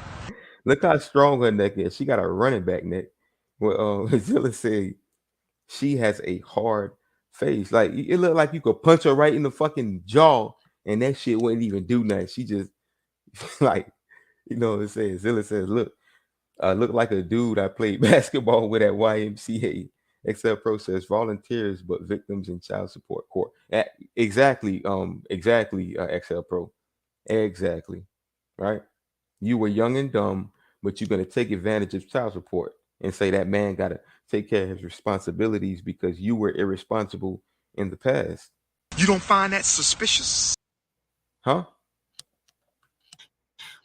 Look how strong her neck is. She got a running back neck. Well, Zilla said she has a hard face. Like it looked like you could punch her right in the fucking jaw, and that shit wouldn't even do nothing. She just like, it says Zilla says, look like a dude I played basketball with at YMCA. Except process volunteers, but victims in child support court. Exactly, XL Pro. Exactly. Right? You were young and dumb, but you're gonna take advantage of child support and say that man gotta take care of his responsibilities because you were irresponsible in the past. You don't find that suspicious? Huh?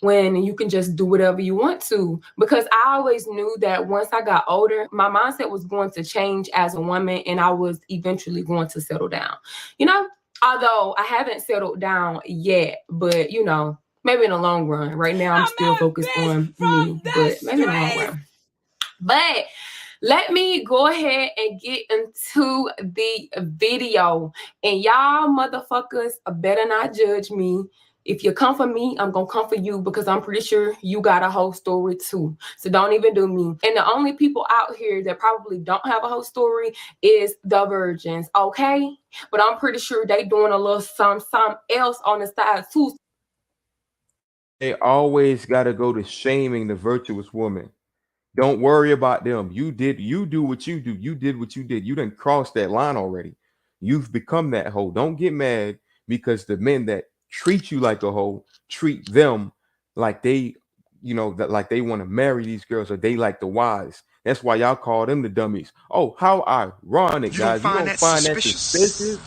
When you can just do whatever you want to. Because I always knew that once I got older, my mindset was going to change as a woman and I was eventually going to settle down. Although I haven't settled down yet, but maybe in the long run. Right now I'm still focused on me, but maybe in the long run. But let me go ahead and get into the video. And y'all motherfuckers better not judge me. If you come for me, I'm going to come for you because I'm pretty sure you got a whole story too. So don't even do me. And the only people out here that probably don't have a whole story is the virgins, okay? But I'm pretty sure they doing a little something else on the side too. They always got to go to shaming the virtuous woman. Don't worry about them. You do what you do. You did what you did. You didn't cross that line already. You've become that hoe. Don't get mad because the men that treat you like a hoe treat them like they, like they want to marry these girls or they like the wise. That's why y'all call them the dummies. Oh, how ironic, guys. You don't find that suspicious?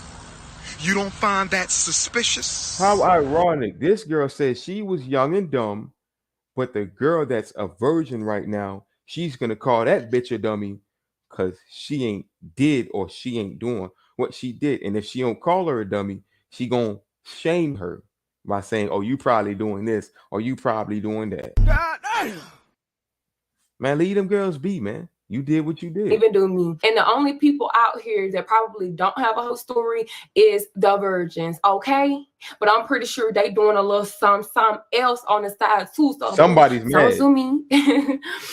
You don't find that suspicious? How ironic. This girl said she was young and dumb, but the girl that's a virgin right now, she's gonna call that bitch a dummy because she ain't did or she ain't doing what she did. And if she don't call her a dummy, she gonna shame her by saying, oh, you probably doing this or you probably doing that. God damn. Man, leave them girls be, man. You did what you did. Even do me. And the only people out here that probably don't have a whole story is the virgins, okay? But I'm pretty sure they doing a little something else on the side too. So somebody's mad. Don't sue me.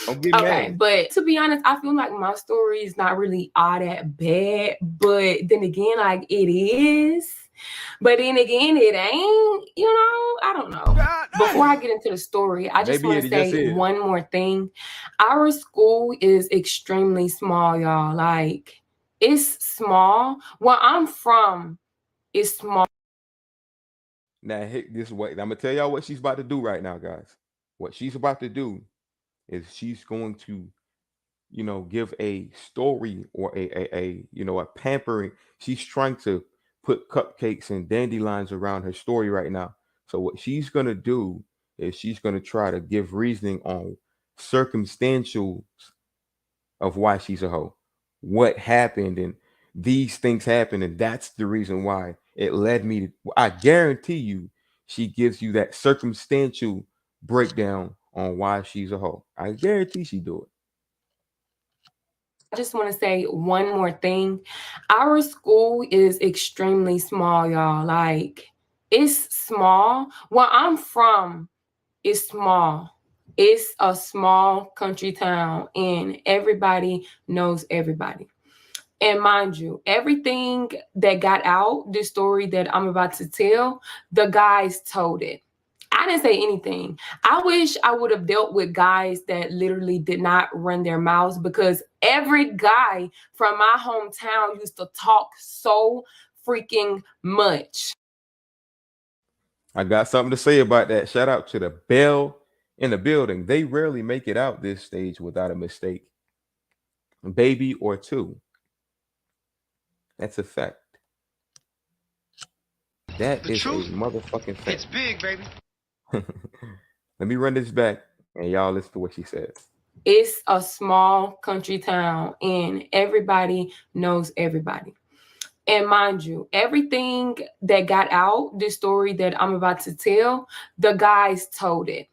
Don't get okay, mad. But to be honest, I feel like my story is not really all that bad. But then again, like it is. But then again, it ain't, I don't know. Before I get into the story, I just want to say one more thing. Our school is extremely small, y'all. Like, it's small. Where I'm from, it's small. Now, this way, I'm going to tell y'all what she's about to do right now, guys. What she's about to do is she's going to, give a story or a pampering. She's trying to put cupcakes and dandelions around her story right now. So what she's going to do is she's going to try to give reasoning on circumstantials of why she's a hoe, what happened, and these things happened, and that's the reason why it led me to. I guarantee you, she gives you that circumstantial breakdown on why she's a hoe. I guarantee she do it. I just want to say one more thing. Our school is extremely small, y'all. Like, it's small. Where I'm from, it's small. It's a small country town and everybody knows everybody. And mind you, everything that got out, the story that I'm about to tell, the guys told it. I didn't say anything. I wish I would have dealt with guys that literally did not run their mouths because every guy from my hometown used to talk so freaking much. I got something to say about that. Shout out to the bell in the building. They rarely make it out this stage without a mistake. Baby or two. That's a fact. That is a motherfucking fact. It's big, baby. Let me run this back and y'all listen to what she says. It's a small country town and everybody knows everybody. And mind you, everything that got out, the story that I'm about to tell, the guys told it.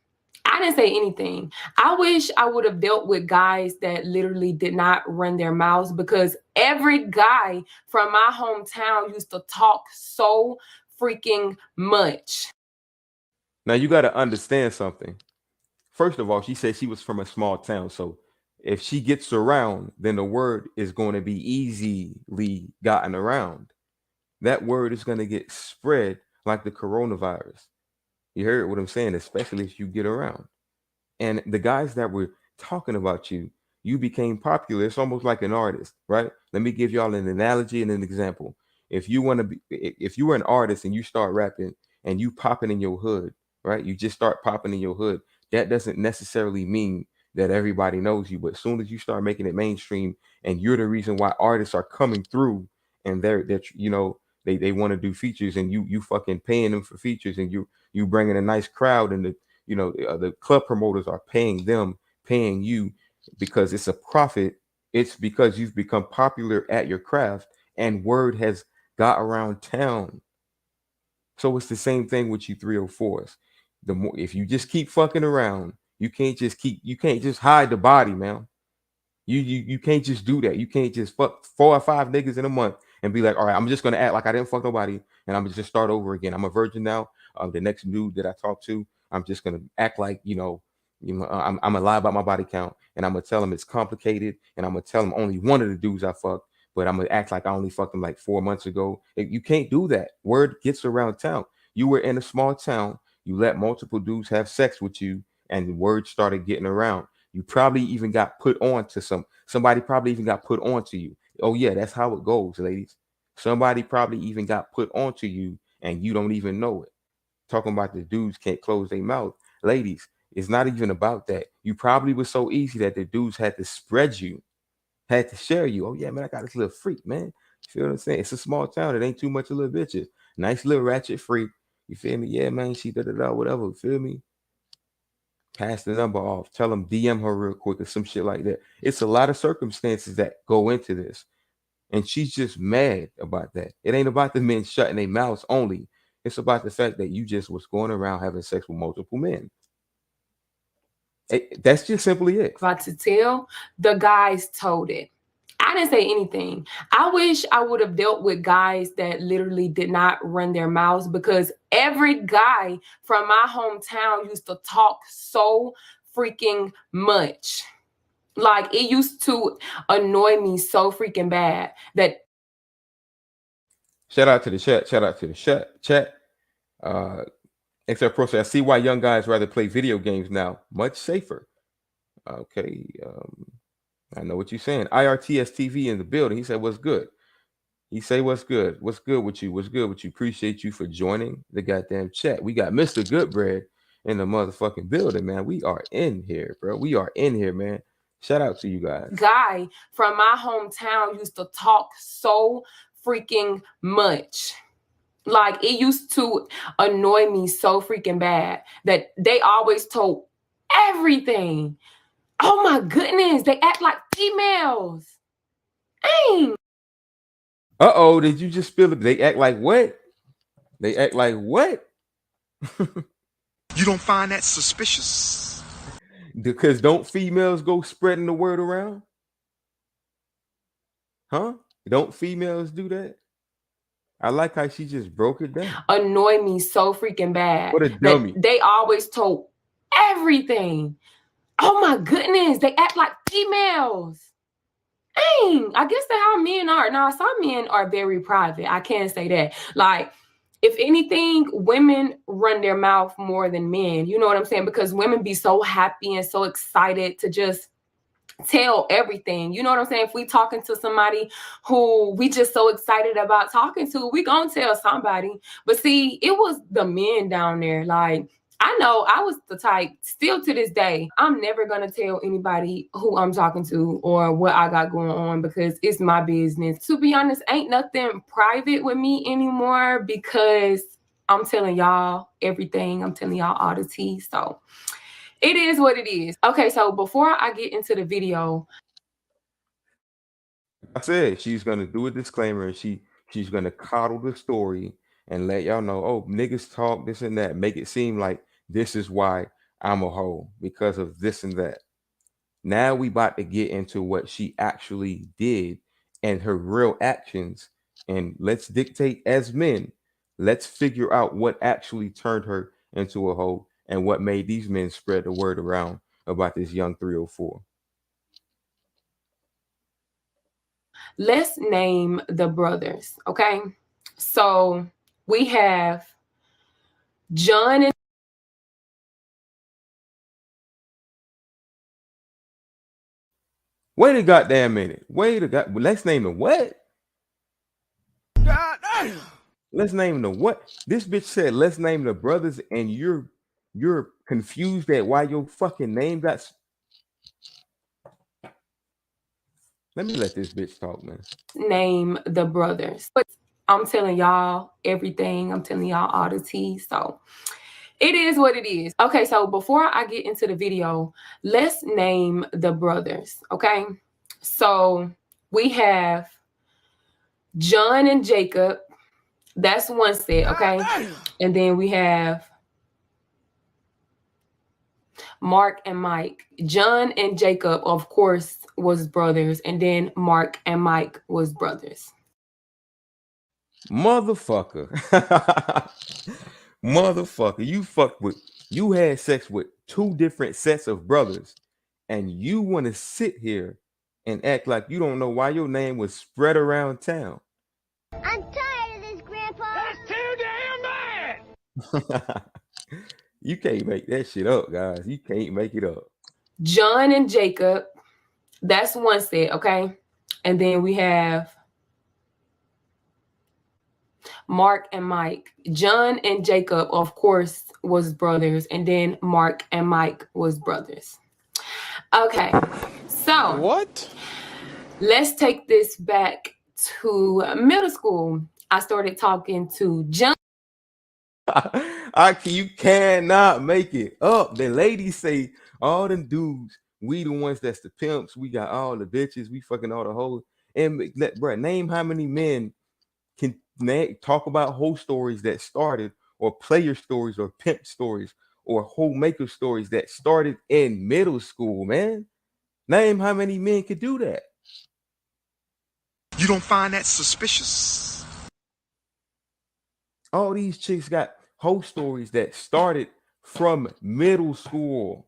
I didn't say anything. I wish I would have dealt with guys that literally did not run their mouths because every guy from my hometown used to talk so freaking much. Now you got to understand something. First of all, she said she was from a small town, so if she gets around, then the word is going to be easily gotten around. That word is going to get spread like the coronavirus. You heard what I'm saying, especially if you get around. And the guys that were talking about you, you became popular. It's almost like an artist, right? Let me give y'all an analogy and an example. If you want to be, if you were an artist and you start rapping and you popping in your hood, right? You just start popping in your hood. That doesn't necessarily mean that everybody knows you, but as soon as you start making it mainstream, and you're the reason why artists are coming through, and they're they want to do features, and you fucking paying them for features, and you bringing a nice crowd, and the club promoters are paying them, paying you, because it's a profit. It's because you've become popular at your craft, and word has got around town. So it's the same thing with you 304s. The more, if you just keep fucking around, you can't just hide the body, man. You can't just do that. You can't just fuck 4 or 5 niggas in a month and be like, all right, I'm just gonna act like I didn't fuck nobody, and I'm gonna just start over again. I'm a virgin now. The next dude that I talk to, I'm just gonna act like I'm gonna lie about my body count, and I'm gonna tell him it's complicated, and I'm gonna tell him only one of the dudes I fucked, but I'm gonna act like I only fucked him like 4 months ago. You can't do that. Word gets around town. You were in a small town. You let multiple dudes have sex with you, and word started getting around. You probably even got put on to somebody probably even got put on to you. Oh yeah, that's how it goes, ladies. Somebody probably even got put onto you and you don't even know it. Talking about the dudes can't close their mouth. Ladies, it's not even about that. You probably was so easy that the dudes had to spread you, had to share you. Oh yeah, man, I got this little freak, man. You feel what I'm saying? It's a small town. It ain't too much of little bitches. Nice little ratchet freak. You feel me? Yeah, man, she whatever. You feel me? Pass the number off, tell them DM her real quick or some shit like that. It's a lot of circumstances that go into this. And she's just mad about that. It ain't about the men shutting their mouths only. It's about the fact that you just was going around having sex with multiple men. That's just simply it. About to tell, the guys told it. I didn't say anything. I wish I would have dealt with guys that literally did not run their mouths, because every guy from my hometown used to talk so freaking much. Like, it used to annoy me so freaking bad that. Shout out to the chat. Shout out to the chat. Except pro, I see why young guys rather play video games now. Much safer. Okay. I know what you're saying. IRTS TV in the building. He said, what's good? He say, what's good? What's good with you? What's good with you? Appreciate you for joining the goddamn chat. We got Mr. Goodbread in the motherfucking building, man. We are in here, bro. We are in here, man. Shout out to you guys. Guy from my hometown used to talk so freaking much. Like, it used to annoy me so freaking bad that they always told everything. Oh my goodness, they act like females. Dang. Uh-oh, did you just spill it? They act like what? They act like what? You don't find that suspicious? Because don't females go spreading the word around? Huh? Don't females do that? I like how she just broke it down. Annoy me so freaking bad. What a dummy. They always told everything. Oh my goodness, they act like females. Dang, I guess that's how men are. Now, some men are very private. I can't say that. Like, if anything, women run their mouth more than men. You know what I'm saying? Because women be so happy and so excited to just tell everything. You know what I'm saying? If we talking to somebody who we just so excited about talking to, we gonna tell somebody. But see, it was the men down there. Like, I know I was the type, still to this day, I'm never gonna tell anybody who I'm talking to or what I got going on, because it's my business. To be honest, ain't nothing private with me anymore, because I'm telling y'all everything. I'm telling y'all all the tea. So it is what it is. Okay, so before I get into the video, I said she's gonna do a disclaimer, and she's gonna coddle the story and let y'all know, oh, niggas talk this and that, make it seem like this is why I'm a hoe, because of this and that. Now we about to get into what she actually did and her real actions, and let's dictate as men. Let's figure out what actually turned her into a hoe, and what made these men spread the word around about this young 304. Let's name the brothers, okay? So we have John and Wait a goddamn minute. Wait a god. Let's name the what? God damn. Let's name the what? This bitch said let's name the brothers, and you're confused at why your fucking name got. Let me let this bitch talk, man. name the brothers. But I'm telling y'all everything. I'm telling y'all all the tea. So it is what it is. Okay, so before I get into the video, let's name the brothers, okay? So we have John and Jacob. That's one set, okay? And then we have Mark and Mike. John and Jacob, of course, was brothers. And then Mark and Mike was brothers. Motherfucker. Motherfucker, you had sex with two different sets of brothers, and you want to sit here and act like you don't know why your name was spread around town. I'm tired of this, Grandpa. That's too damn bad. You can't make that shit up, guys. You can't make it up. John and Jacob, that's one set, okay? And then we have Mark and Mike. John and Jacob, of course, was brothers. And then Mark and Mike was brothers. Okay, so what? Let's take this back to middle school. I started talking to John. You cannot make it up. The ladies say all them dudes, we the ones that's the pimps. We got all the bitches. We fucking all the hoes. And bro, name how many men can talk about whole stories that started, or player stories, or pimp stories, or whole maker stories that started in middle school, man. Name how many men could do that. You don't find that suspicious? All these chicks got whole stories that started from middle school.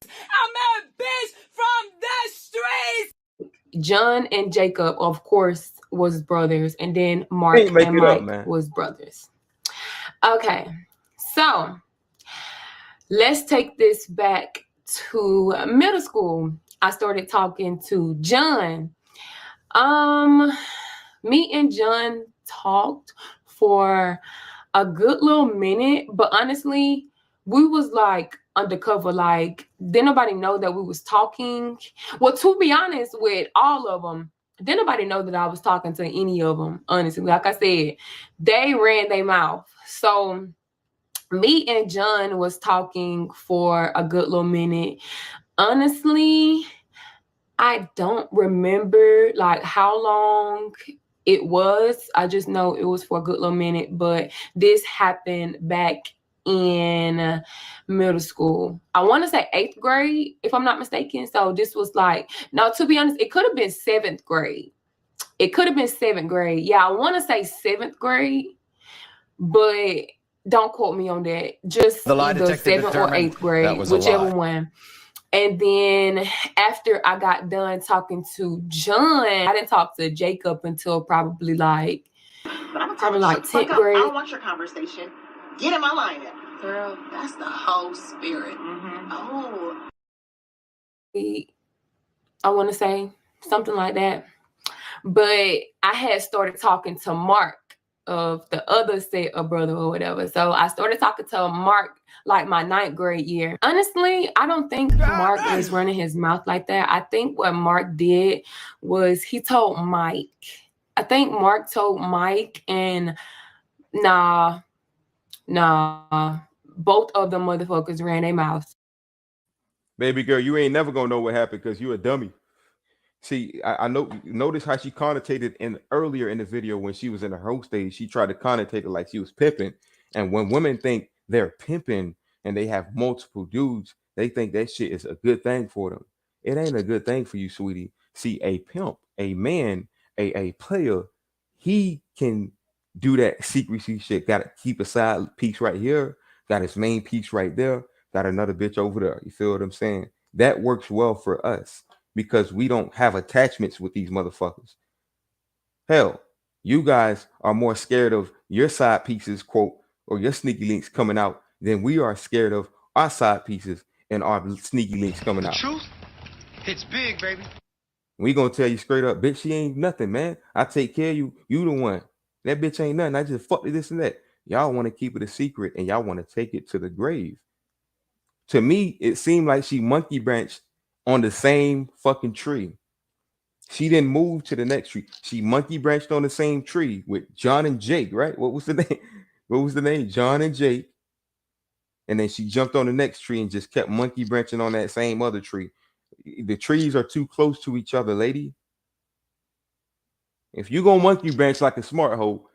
I'm a bitch from the streets. John and Jacob, of course, was brothers. And then Mark and Mike was brothers. Okay, so let's take this back to middle school. I started talking to John. Me and John talked for a good little minute, but honestly, we was like undercover, like didn't nobody know that we was talking. Well, to be honest with all of them, didn't nobody know that I was talking to any of them, honestly. Like I said, they ran their mouth. So me and John was talking for a good little minute. Honestly, I don't remember like how long it was. I just know it was for a good little minute, but this happened back in middle school. I want to say 8th grade, if I'm not mistaken. So this was like, no, to be honest, it could have been 7th grade. It could have been 7th grade. Yeah, I want to say 7th grade, but don't quote me on that. Just the lie either detector 7th or 8th grade, whichever one. And then after I got done talking to John, I didn't talk to Jacob until probably like 10th grade. I don't want your conversation. Get in my lineup. Girl, that's the whole spirit. Oh. I want to say something like that. But I had started talking to Mark of the other set of brother or whatever. So I started talking to Mark like my 9th grade year. Honestly, I don't think Mark was running his mouth like that. I think what Mark did was he told Mike. I think Mark told Mike, and nah, both of them motherfuckers ran their mouths. Baby girl, you ain't never gonna know what happened because you a dummy. See, I notice how she connotated earlier in the video when she was in the host stage. She tried to connotate it like she was pimping. And when women think they're pimping and they have multiple dudes, they think that shit is a good thing for them. It ain't a good thing for you, sweetie. See, a pimp, a man, a player, he can do that secrecy shit. Gotta keep a side piece right here. got his main piece right there, got another bitch over there. You feel what I'm saying? That works well for us because we don't have attachments with these motherfuckers. Hell, you guys are more scared of your side pieces, quote, or your sneaky links coming out than we are scared of our side pieces and our sneaky links coming out. Truth hits big, baby. We gonna tell you straight up, bitch, she ain't nothing, man. I take care of you. You the one. That bitch ain't nothing. I just fucked with this and that. Y'all want to keep it a secret and y'all want to take it to the grave. To me, it seemed like she monkey branched on the same fucking tree. She didn't move to the next tree. She monkey branched on the same tree with John and Jake, right? What was the name? What was the name? John and Jake. And then she jumped on the next tree and just kept monkey branching on that same other tree. The trees are too close to each other, lady. If you go monkey branch like a smart hoe,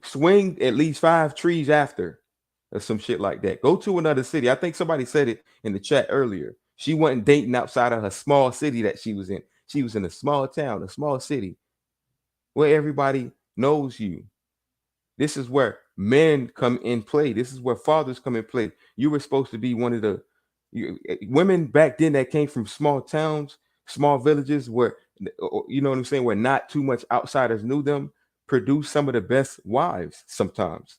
swing at least 5 trees after or some shit like that. Go to another city. I think somebody said it in the chat earlier. She wasn't dating outside of her small city that she was in. She was in a small town, a small city where everybody knows you. This is where men come in play. This is where fathers come in play. You were supposed to be one of the women back then that came from small towns, small villages where, you know what I'm saying, where not too much outsiders knew them, produce some of the best wives sometimes.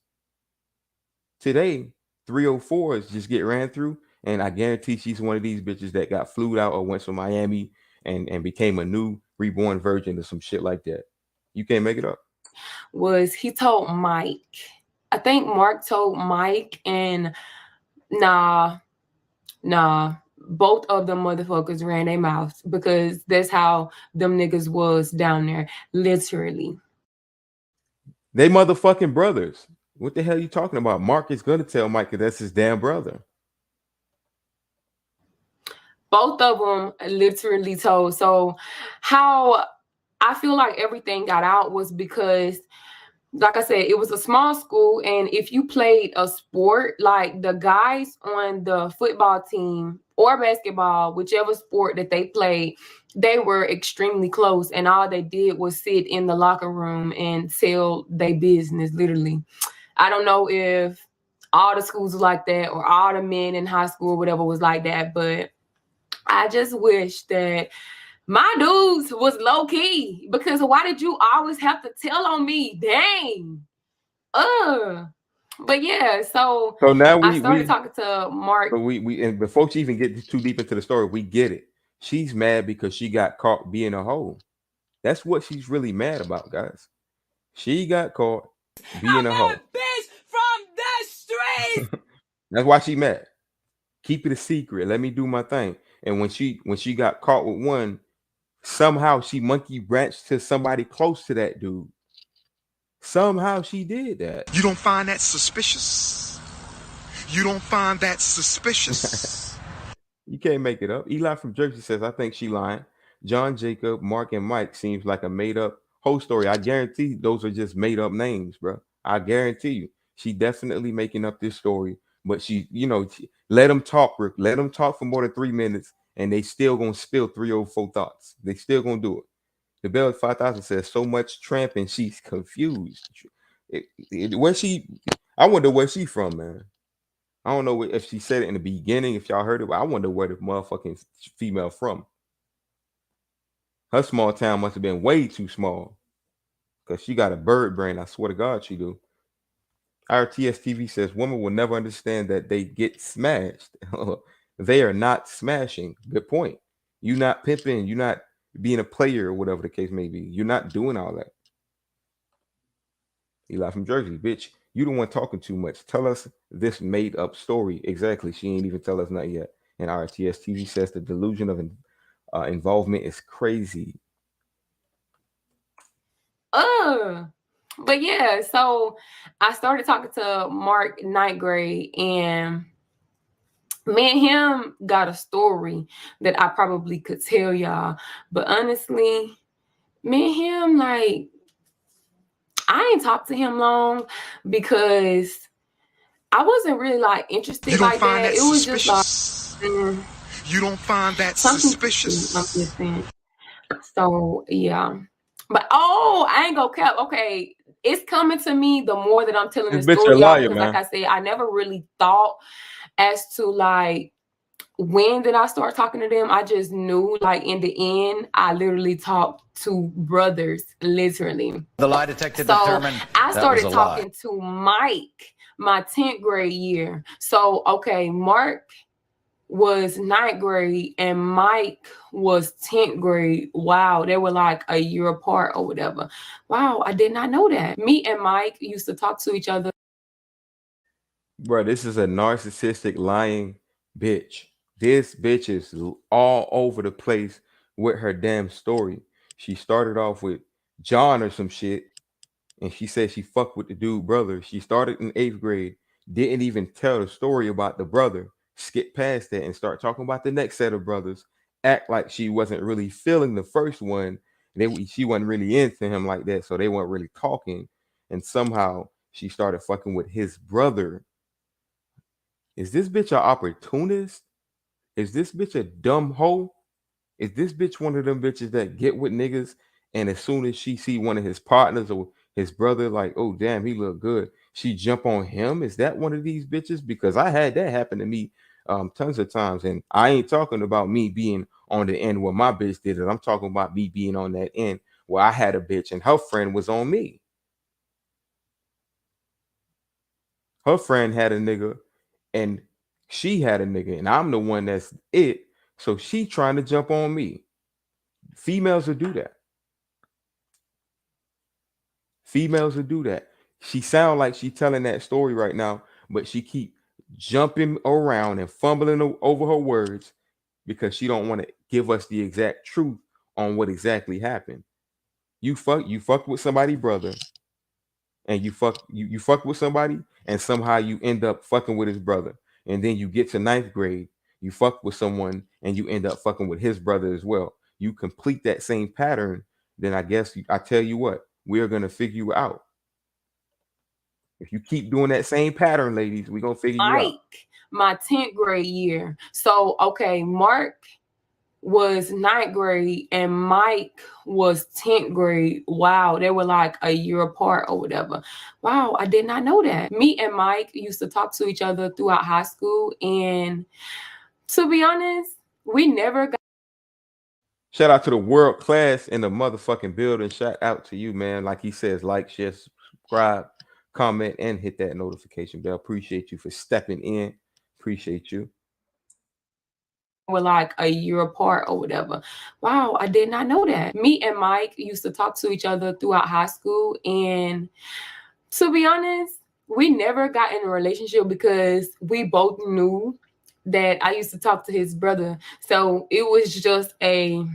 Today, 304s just get ran through, and I guarantee she's one of these bitches that got flued out or went to Miami and became a new reborn virgin or some shit like that. You can't make it up. Was he told Mike. I think Mark told Mike, and nah, both of them motherfuckers ran their mouths because that's how them niggas was down there, literally. They motherfucking brothers. What the hell are you talking about? Mark is gonna tell Mike that that's his damn brother. Both of them literally told. So how I feel like everything got out was because, like I said, it was a small school, and if you played a sport, like the guys on the football team or basketball, whichever sport that they played, they were extremely close, and all they did was sit in the locker room and tell their business, literally. I don't know if all the schools were like that or all the men in high school or whatever was like that, but I just wish that my dudes was low key, because why did you always have to tell on me? Dang. But yeah, so now I started talking to Mark. But we and before she even gets too deep into the story, we get it. She's mad because she got caught being a hoe. That's what she's really mad about, guys. She got caught being a hoe. Bitch from the streets. That's why she mad. Keep it a secret. Let me do my thing. And when she got caught with one, somehow she monkey branched to somebody close to that dude. Somehow she did that. You don't find that suspicious? You don't find that suspicious? You can't make it up. Eli from Jersey says, I think she lying. John, Jacob, Mark, and Mike seems like a made-up whole story. I guarantee those are just made-up names, bro. I guarantee you. She definitely making up this story. But she, let them talk, Rick. Let them talk for more than 3 minutes, and they still gonna spill 304 thoughts. They still gonna do it. The Bell 5000 says so much tramping, she's confused. I wonder where she from, man. I don't know if she said it in the beginning, if y'all heard it, but I wonder where the motherfucking female from. Her small town must have been way too small, because she got a bird brain. I swear to God, she do. RTS TV says women will never understand that they get smashed. They are not smashing. Good point. You're not pimping. You're not being a player or whatever the case may be. You're not doing all that. Eli from Jersey, bitch, you the one talking too much. Tell us this made up story. Exactly. She ain't even tell us nothing yet. And RTS TV says the delusion of involvement is crazy. But yeah, so I started talking to Mark Ninth Grade, and me and him got a story that I probably could tell y'all. But honestly, me and him, like, I ain't talked to him long because I wasn't really like interested. You don't like find that it was suspicious? Just like you don't find that suspicious? I'm just saying. So yeah. But I ain't gonna cap. Okay, it's coming to me the more that I'm telling This the bitch a story, y'all, liar, because man. like I said, I never really thought as to like when did I start talking to them. I just knew like in the end, I literally talked to brothers, literally. The lie detector So determined I that was started a lie. talking to Mike my 10th grade year. So okay, Mark was 9th grade and Mike was 10th grade. Wow, they were like a year apart or whatever. Wow, I did not know that. Me and Mike used to talk to each other. Bro, this is a narcissistic, lying bitch. This bitch is all over the place with her damn story. She started off with John or some shit, and she said she fucked with the dude brother. She started in 8th grade, didn't even tell the story about the brother, skip past that and start talking about the next set of brothers, act like she wasn't really feeling the first one. She wasn't really into him like that, so they weren't really talking. And somehow she started fucking with his brother. Is this bitch an opportunist? Is this bitch a dumb hoe? Is this bitch one of them bitches that get with niggas and as soon as she see one of his partners or his brother, like, oh damn, he look good, she jump on him? Is that one of these bitches? Because I had that happen to me tons of times, and I ain't talking about me being on the end where my bitch did it. I'm talking about me being on that end where I had a bitch and her friend was on me. Her friend had a nigga and she had a nigga, and I'm the one that's it. So she trying to jump on me. Females will do that. Females will do that. She sound like she telling that story right now, but she keep jumping around and fumbling over her words because she don't want to give us the exact truth on what exactly happened. You fucked with somebody, brother, and you fuck with somebody, and somehow you end up fucking with his brother, and then you get to 9th grade, you fuck with someone, and you end up fucking with his brother as well. You complete that same pattern, then I guess I tell you what, we're gonna figure you out. If you keep doing that same pattern, ladies, we're gonna figure you out. Mike, my 10th grade year. So okay, Mark was 9th grade and Mike was 10th grade. Wow, they were like a year apart or whatever. Wow, I did not know that. Me and Mike used to talk to each other throughout high school, and to be honest, we never got. Shout out to the world class in the motherfucking building. Shout out to you, man. Like he says, like, share, subscribe, comment, and hit that notification bell. Appreciate you for stepping in. Appreciate you. Were like a year apart or whatever. Wow, I did not know that. Me and Mike used to talk to each other throughout high school, and to be honest, we never got in a relationship because we both knew that I used to talk to his brother. So it was just a.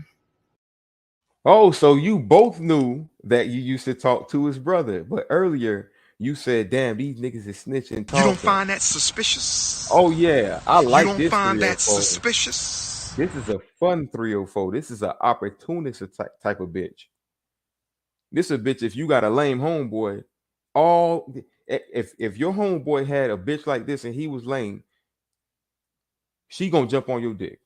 Oh, so you both knew that you used to talk to his brother, but earlier you said, damn, these niggas is snitching. You don't find that suspicious? Oh yeah, I like you don't this. Find that 304. suspicious? This is a fun 304. This is an opportunist type of bitch. This is a bitch. If you got a lame homeboy, if your homeboy had a bitch like this and he was lame, she gonna jump on your dick.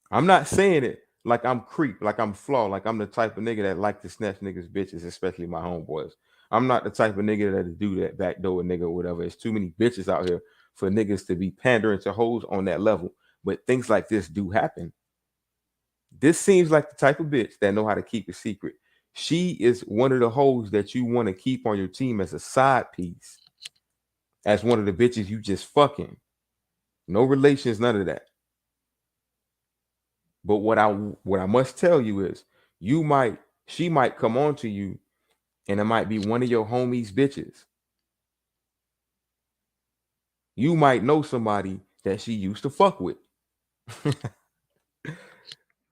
I'm not saying it like I'm creep, like I'm flaw, like I'm the type of nigga that like to snatch niggas bitches, especially my homeboys. I'm not the type of nigga that do that backdoor nigga or whatever. There's too many bitches out here for niggas to be pandering to hoes on that level. But things like this do happen. This seems like the type of bitch that know how to keep a secret. She is one of the hoes that you want to keep on your team as a side piece, as one of the bitches you just fucking. No relations, none of that. But what I must tell you is, she might come on to you, and it might be one of your homies' bitches. You might know somebody that she used to fuck with.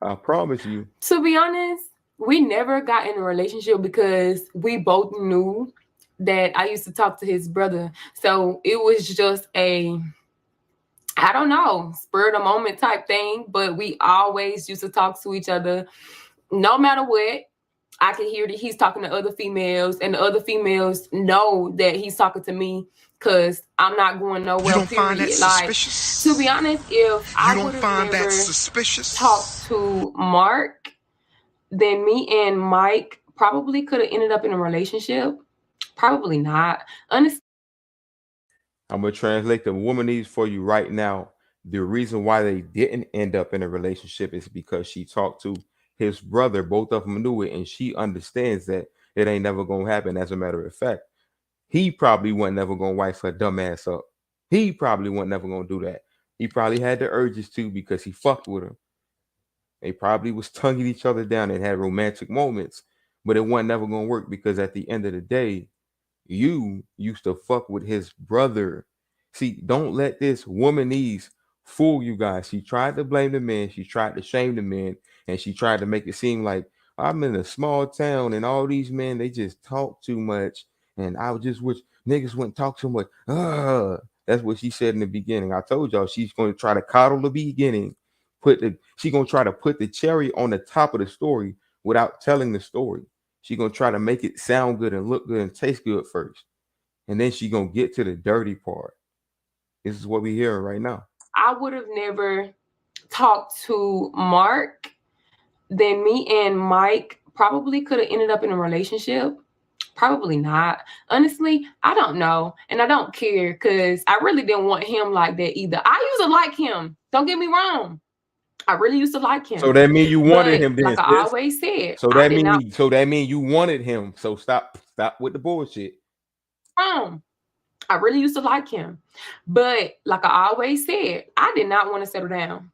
I promise you. To be honest, we never got in a relationship because we both knew that I used to talk to his brother. So it was just a, I don't know, spur of the moment type thing. But we always used to talk to each other no matter what. I can hear that he's talking to other females, and the other females know that he's talking to me because I'm not going nowhere. You don't period. Find that suspicious? To be honest, if I don't would have find never that suspicious? talked to Mark, then me and Mike probably could have ended up in a relationship. Probably not. Honestly, I'm gonna translate the womanese for you right now. The reason why they didn't end up in a relationship is because she talked to his brother. Both of them knew it, and she understands that it ain't never gonna happen. As a matter of fact, he probably wasn't never gonna wife her dumb ass up. He probably wasn't never gonna do that. He probably had the urges to because he fucked with her. They probably was tonguing each other down and had romantic moments, but it wasn't never gonna work because at the end of the day, you used to fuck with his brother. See, don't let this womanese fool you guys. She tried to blame the men, she tried to shame the men, and she tried to make it seem like I'm in a small town and all these men they just talk too much, and I just wish niggas wouldn't talk too much. That's what she said in the beginning. I told y'all she's going to try to coddle the beginning, she gonna try to put the cherry on the top of the story without telling the story. She gonna try to make it sound good and look good and taste good first, and then she gonna get to the dirty part. This is what we hearing right now. I would have never talked to Mark. Then me and Mike probably could have ended up in a relationship. Probably not. Honestly, I don't know. And I don't care because I really didn't want him like that either. I used to like him. Don't get me wrong. I really used to like him. So that mean you wanted him then, like I always said, so I that did not mean you wanted him. So stop with the bullshit. wrong. I really used to like him. But like I always said, I did not want to settle down.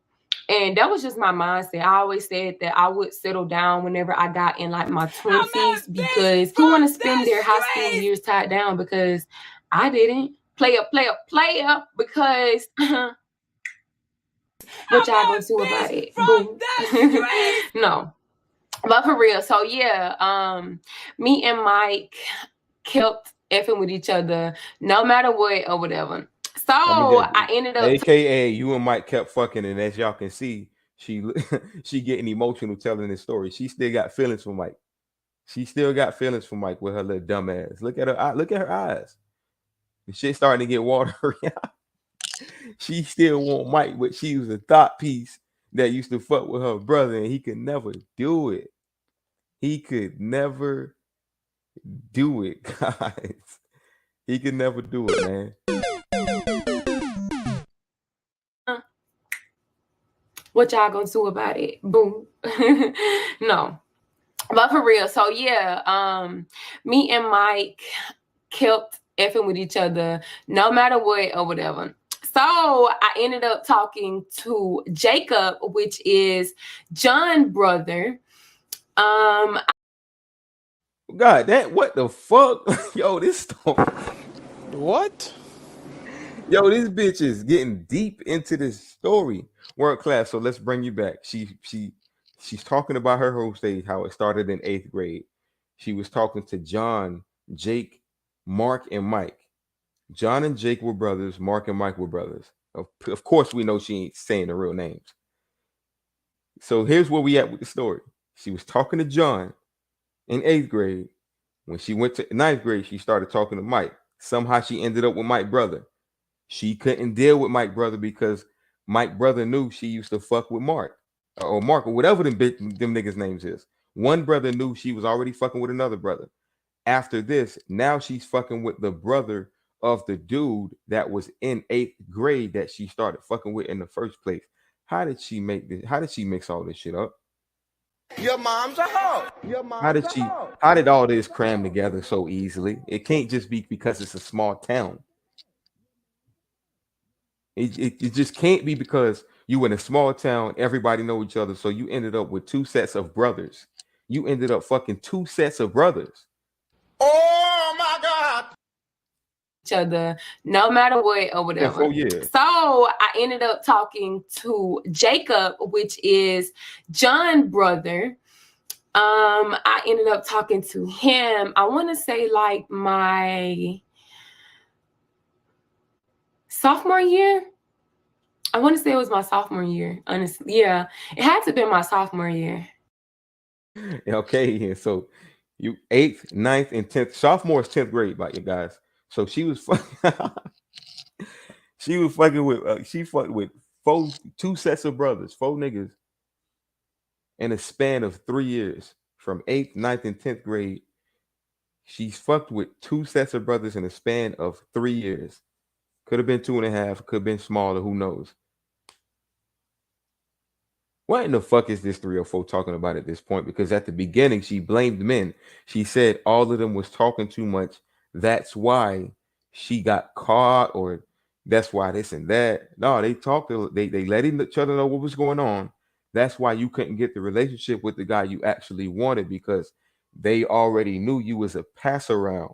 And that was just my mindset. I always said that I would settle down whenever I got in like my 20s because who want to spend their high school years tied down? Because I didn't. Player, because what y'all gonna do about it? Boom. No. But for real, so yeah, me and Mike kept effing with each other no matter what or whatever. So I ended up AKA you and Mike kept fucking, and as y'all can see, she getting emotional telling this story. She still got feelings for Mike. She still got feelings for Mike with her little dumb ass. Look at her eyes. The shit starting to get watery. She still want Mike, but she was a thought piece that used to fuck with her brother, and he could never do it. He could never do it, guys. He could never do it, man. What y'all gonna do about it? Boom. No. But for real, so yeah, me and Mike kept effing with each other no matter what or whatever. So I ended up talking to Jacob, which is John's brother. God, what the fuck? Yo, this story. What? Yo, this bitch is getting deep into this story. World class. So let's bring you back. She's talking about her home stage, how it started in 8th grade. She was talking to John, Jake, Mark, and Mike. John and Jake were brothers. Mark and Mike were brothers. Of course, we know she ain't saying the real names. So here's where we at with the story. She was talking to John in 8th grade. When she went to 9th grade, she started talking to Mike. Somehow she ended up with Mike's brother. She couldn't deal with Mike's brother because Mike's brother knew she used to fuck with Mark or whatever them niggas' names is. One brother knew she was already fucking with another brother. After this, now she's fucking with the brother of the dude that was in 8th grade that she started fucking with in the first place. How did she make this? How did she mix all this shit up? Your mom's a hoe. How did all this cram together so easily? It can't just be because it's a small town. It just can't be because you in a small town, everybody know each other, so you ended up with 2 sets of brothers. You ended up fucking 2 sets of brothers. Oh my God. Each other no matter what or whatever. Oh yeah. So I ended up talking to Jacob, which is John's brother. I ended up talking to him. I want to say like my sophomore year. I want to say it was my sophomore year. Honestly, yeah, it had to be my sophomore year. Okay, and so you 8th, 9th, and 10th. Sophomore is 10th grade, by you guys. So she was fucking. She was fucking with. She fucked with 2 sets of brothers, 4 niggas, in a span of 3 years. from 8th, 9th, and 10th grade. She's fucked with 2 sets of brothers in a span of 3 years. Could have been 2.5, could have been smaller, who knows? What in the fuck is this 304 talking about at this point? Because at the beginning, she blamed men. She said all of them was talking too much. That's why she got caught, or that's why this and that. No, they talked. They let each other know what was going on. That's why you couldn't get the relationship with the guy you actually wanted, because they already knew you was a pass around.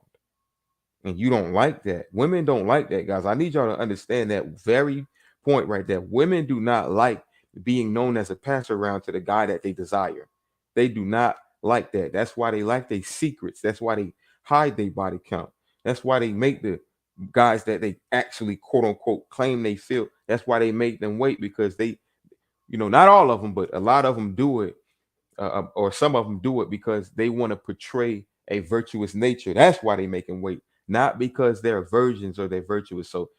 And you don't like that. Women don't like that, guys. I need y'all to understand that very point right there. Women do not like being known as a pass around to the guy that they desire. They do not like that. That's why they like their secrets. That's why they hide their body count. That's why they make the guys that they actually quote unquote claim they feel. That's why they make them wait, because they, not all of them, but a lot of them do it, or some of them do it because they want to portray a virtuous nature. That's why they make them wait, not because they're virgins or they're virtuous. So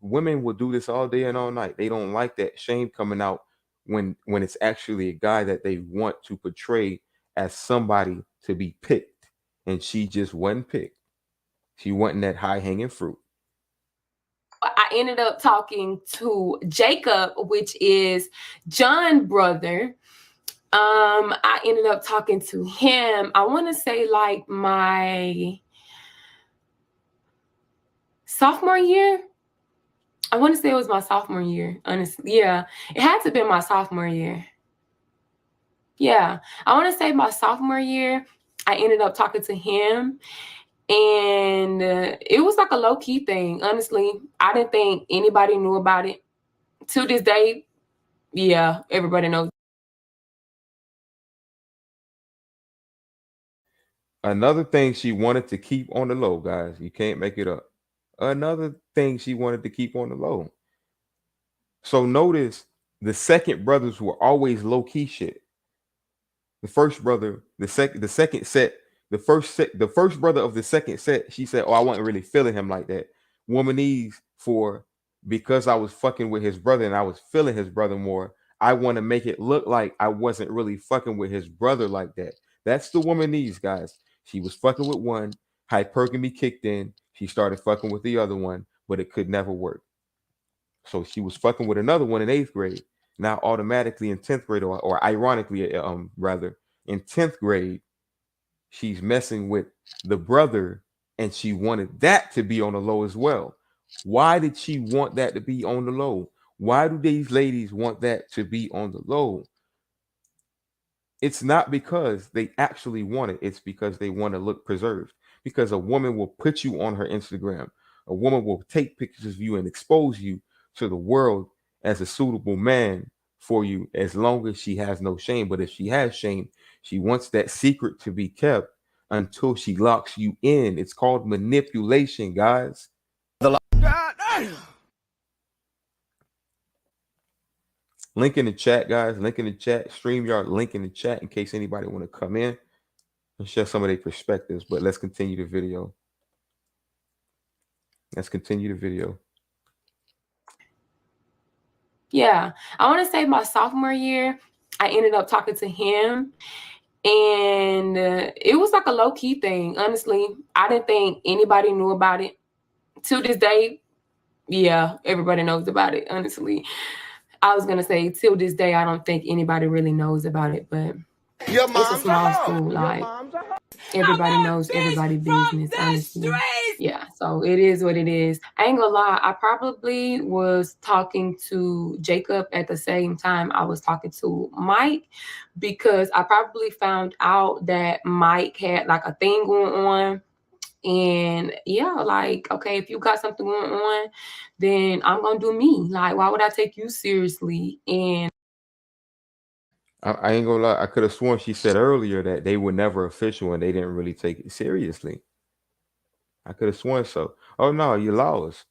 women will do this all day and all night. They don't like that shame coming out when it's actually a guy that they want to portray as somebody to be picked, and she just wasn't picked. She wasn't that high hanging fruit. I ended up talking to Jacob, which is John's brother. I ended up talking to him. I want to say like my sophomore year. I want to say it was my sophomore year, honestly. Yeah, it had to be my sophomore year. Yeah, I want to say my sophomore year, I ended up talking to him, and it was like a low-key thing. Honestly, I didn't think anybody knew about it. To this day, yeah, everybody knows. Another thing she wanted to keep on the low, guys. You can't make it up. Another thing she wanted to keep on the low. So notice the second brothers were always low-key shit. The first brother, the second set, the first brother of the second set, she said, "Oh, I wasn't really feeling him like that." Womanese for, because I was fucking with his brother and I was feeling his brother more, I want to make it look like I wasn't really fucking with his brother like that. That's the womanese, guys. She was fucking with one, hypergamy kicked in, she started fucking with the other one, but it could never work. So she was fucking with another one in 8th grade. Now automatically in 10th grade, or ironically, rather, in 10th grade, she's messing with the brother, and she wanted that to be on the low as well. Why did she want that to be on the low? Why do these ladies want that to be on the low? It's not because they actually want it. It's because they want to look preserved. Because a woman will put you on her Instagram. A woman will take pictures of you and expose you to the world as a suitable man for you, as long as she has no shame. But if she has shame, she wants that secret to be kept until she locks you in. It's called manipulation, guys. Link in the chat, guys. Link in the chat. StreamYard link in the chat in case anybody want to come in and share some of their perspectives. But let's continue the video. Let's continue the video. Yeah, I want to say my sophomore year, I ended up talking to him, and it was like a low-key thing. Honestly, I didn't think anybody knew about it. To this day, yeah, everybody knows about it. Honestly, I was gonna say till this day, I don't think anybody really knows about it, but it's a small school. Like everybody knows everybody's business. Honestly, yeah. So it is what it is. I ain't gonna lie. I probably was talking to Jacob at the same time I was talking to Mike, because I probably found out that Mike had like a thing going on. And yeah, like, okay, if you got something going on, then I'm gonna do me. Like, why would I take you seriously? And I ain't gonna lie. I could have sworn she said earlier that they were never official and they didn't really take it seriously. I could have sworn so. Oh no, you lost.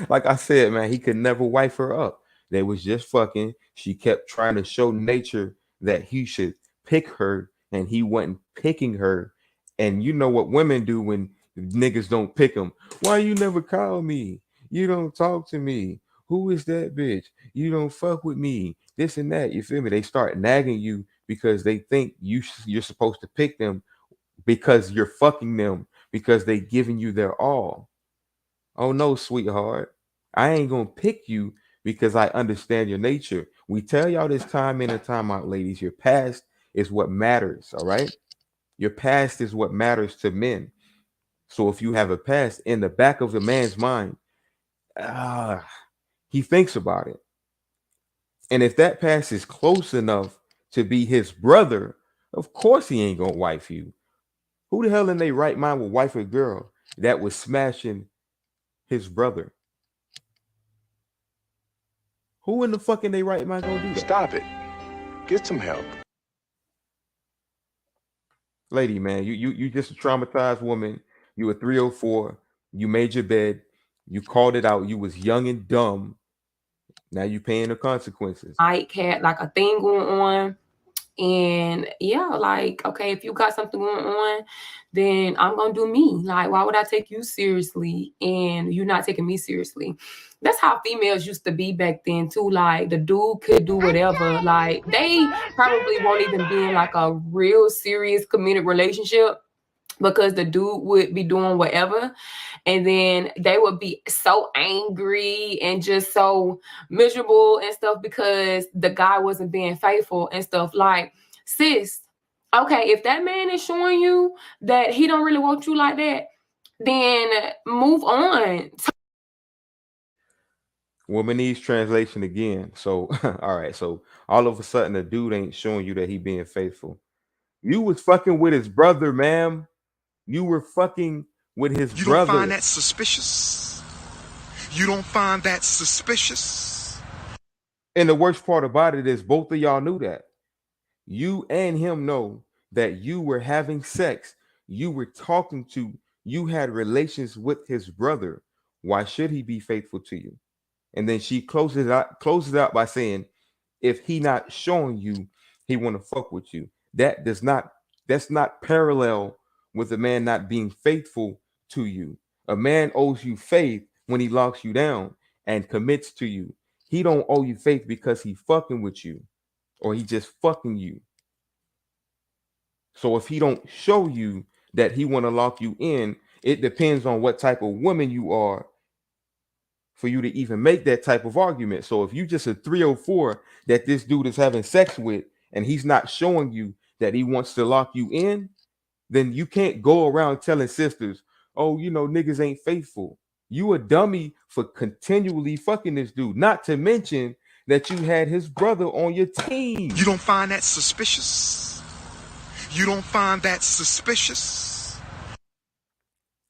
Like I said, man, he could never wife her up. They was just fucking. She kept trying to show nature that he should pick her, and he wasn't picking her. And you know what women do when niggas don't pick them? Why you never call me? You don't talk to me. Who is that bitch? You don't fuck with me. This and that. You feel me? They start nagging you because they think you're supposed to pick them because you're fucking them because they giving you their all. Oh no, sweetheart. I ain't gonna pick you because I understand your nature. We tell y'all this time in and time out, ladies. Your past is what matters, all right? Your past is what matters to men. So if you have a past in the back of the man's mind, he thinks about it. And if that past is close enough to be his brother, of course he ain't gonna wife you. Who the hell in their right mind would wife a girl that was smashing his brother? Who in the fuck in their right mind gonna do that? Stop it. Get some help. Lady, man, you just a traumatized woman. You were 304. You made your bed. You called it out. You was young and dumb. Now you paying the consequences. Mike had like a thing going on. And yeah, like, okay, if you got something going on, then I'm gonna do me. Like, why would I take you seriously and you not taking me seriously? That's how females used to be back then too. Like, the dude could do whatever. Like, they probably won't even be in like a real serious committed relationship because the dude would be doing whatever, and then they would be so angry and just so miserable and stuff because the guy wasn't being faithful and stuff. Like, sis, okay, if that man is showing you that he don't really want you like that, then move on. Womanese translation again. So all right, so all of a sudden the dude ain't showing you that he being faithful. You was fucking with his brother, ma'am. You were fucking with his You brother. don't find that suspicious? You don't find that suspicious? And the worst part about it is both of y'all knew that. You and him know that you were having sex. You were talking to, you had relations with his brother. Why should he be faithful to you? And then she closes it out by saying, if he not showing you he want to fuck with you, that's not parallel with a man not being faithful to you. A man owes you faith when he locks you down and commits to you. He don't owe you faith because he fucking with you or he just fucking you. So if he don't show you that he want to lock you in, it depends on what type of woman you are for you to even make that type of argument. So if you just a 304 that this dude is having sex with and he's not showing you that he wants to lock you in, then you can't go around telling sisters, oh, niggas ain't faithful. You a dummy for continually fucking this dude. Not to mention that you had his brother on your team. You don't find that suspicious? You don't find that suspicious?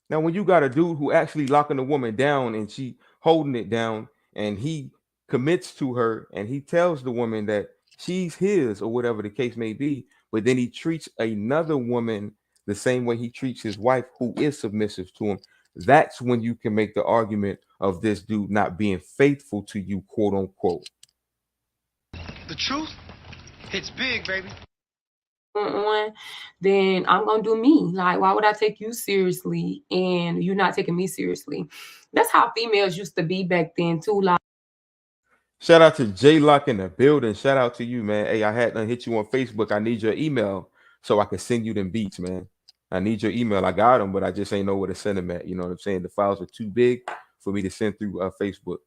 Now, when you got a dude who actually locking a woman down and she holding it down and he commits to her and he tells the woman that she's his or whatever the case may be, but then he treats another woman the same way he treats his wife who is submissive to him, that's when you can make the argument of this dude not being faithful to you, quote unquote. The truth hits big, baby. On, then I'm gonna do me. Like, why would I take you seriously and you not taking me seriously? That's how females used to be back then too. Like, shout out to J Lock in the building. Shout out to you, man. Hey, I had to hit you on Facebook. I need your email so I can send you them beats, man. I need your email. I got them, but I just ain't know where to send them at. You know what I'm saying? The files are too big for me to send through Facebook.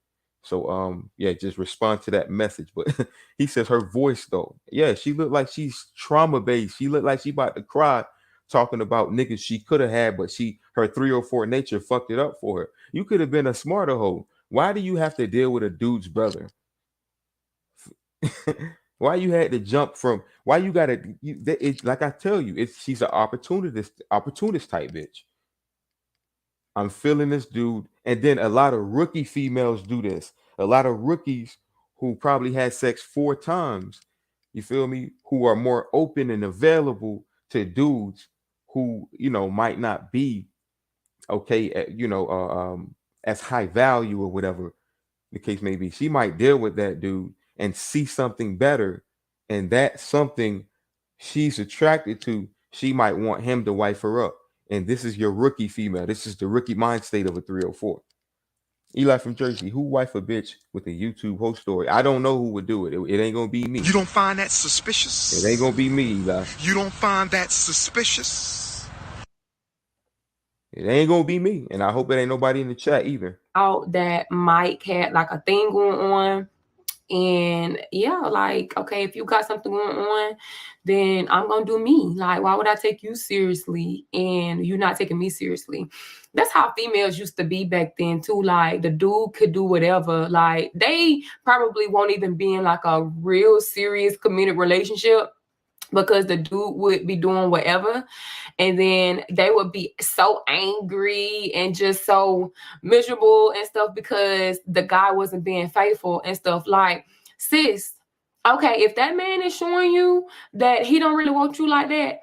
So yeah, just respond to that message. But he says her voice though, yeah, she looked like she's trauma based. She looked like she about to cry talking about niggas she could have had, but her 304 nature fucked it up for her. You could have been a smarter hoe. Why do you have to deal with a dude's brother? Why you had to jump from? Why you gotta? Like I tell you, she's an opportunist type bitch. I'm feeling this dude. And then a lot of rookie females do this. A lot of rookies who probably had sex 4 times, you feel me, who are more open and available to dudes who, might not be okay at, as high value or whatever the case may be. She might deal with that dude and see something better. And that something she's attracted to, she might want him to wife her up. And this is your rookie female. This is the rookie mind state of a 304. Eli from Jersey, who wife a bitch with a YouTube host story? I don't know who would do it. It ain't gonna be me. You don't find that suspicious? It ain't gonna be me, Eli. You don't find that suspicious? It ain't gonna be me, and I hope it ain't nobody in the chat either. Out that Mike had like a thing going on. And yeah, like, okay, if you got something going on, then I'm gonna do me. Like, why would I take you seriously and you not taking me seriously? That's how females used to be back then too. Like, the dude could do whatever. Like, they probably won't even be in like a real serious committed relationship because the dude would be doing whatever, and then they would be so angry and just so miserable and stuff because the guy wasn't being faithful and stuff. Like, sis, okay, if that man is showing you that he don't really want you like that,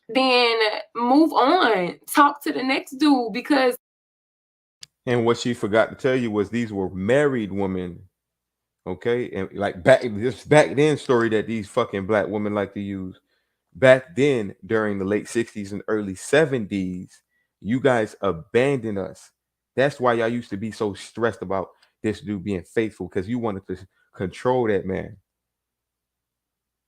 then move on, talk to the next dude. Because And what she forgot to tell you was these were married women. Okay, and like back then story that these fucking black women like to use. Back then, during the late 60s and early 70s, you guys abandoned us. That's why y'all used to be so stressed about this dude being faithful, because you wanted to control that man.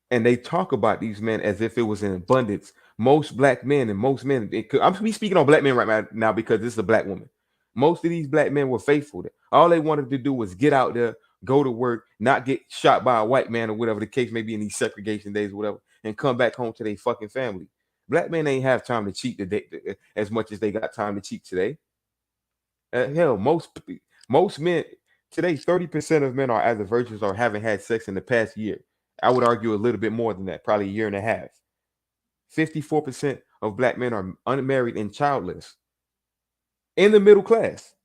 And they talk about these men as if it was in abundance. Most black men and most men, I'm speaking on black men right now because this is a black woman. Most of these black men were faithful. All they wanted to do was get out there, go to work, not get shot by a white man or whatever the case may be in these segregation days or whatever, and come back home to their fucking family. Black men ain't have time to cheat today as much as they got time to cheat today. Hell, most men today, 30% of men are either virgins or haven't had sex in the past year. I would argue a little bit more than that, probably a year and a half. 54% of black men are unmarried and childless in the middle class.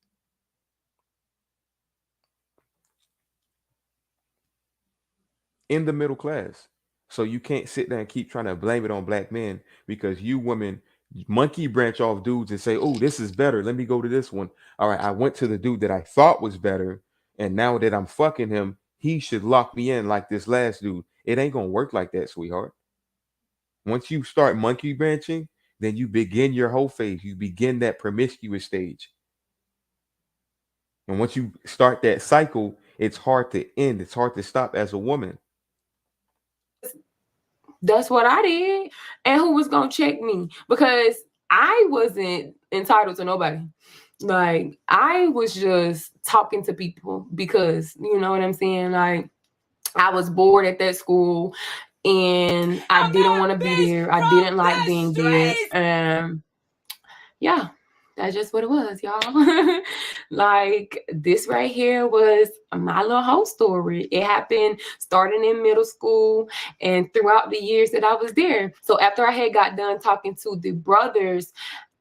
In the middle class. So you can't sit there and keep trying to blame it on black men because you women monkey branch off dudes and say, oh, this is better. Let me go to this one. All right, I went to the dude that I thought was better. And now that I'm fucking him, he should lock me in like this last dude. It ain't going to work like that, sweetheart. Once you start monkey branching, then you begin your whole phase. You begin that promiscuous stage. And once you start that cycle, it's hard to end. It's hard to stop as a woman. That's what I did. And who was gonna check me? Because I wasn't entitled to nobody. Like, I was just talking to people because, you know what I'm saying? Like, I was bored at that school and I didn't want to be there. I didn't like being there. Yeah, that's just what it was, y'all. Like, this right here was my little whole story. It happened starting in middle school and throughout the years that I was there. So after I had got done talking to the brothers,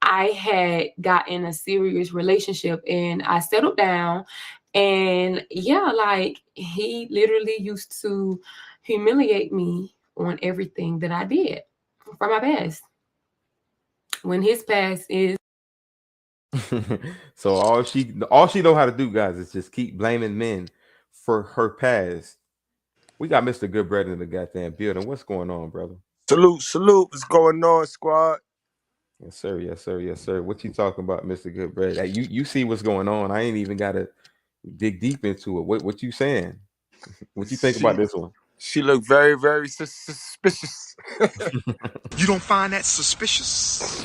I had got in a serious relationship and I settled down. And yeah, like, he literally used to humiliate me on everything that I did for my past. When his past is So all she know how to do, guys, is just keep blaming men for her past. We got Mr. Goodbread in the goddamn building. What's going on, brother? Salute. What's going on, squad? Yes, sir. Yes, sir. Yes, sir. What you talking about, Mr. Goodbread? Hey, you see what's going on. I ain't even gotta dig deep into it. What you saying? What you think about this one? She looked very, very suspicious. You don't find that suspicious?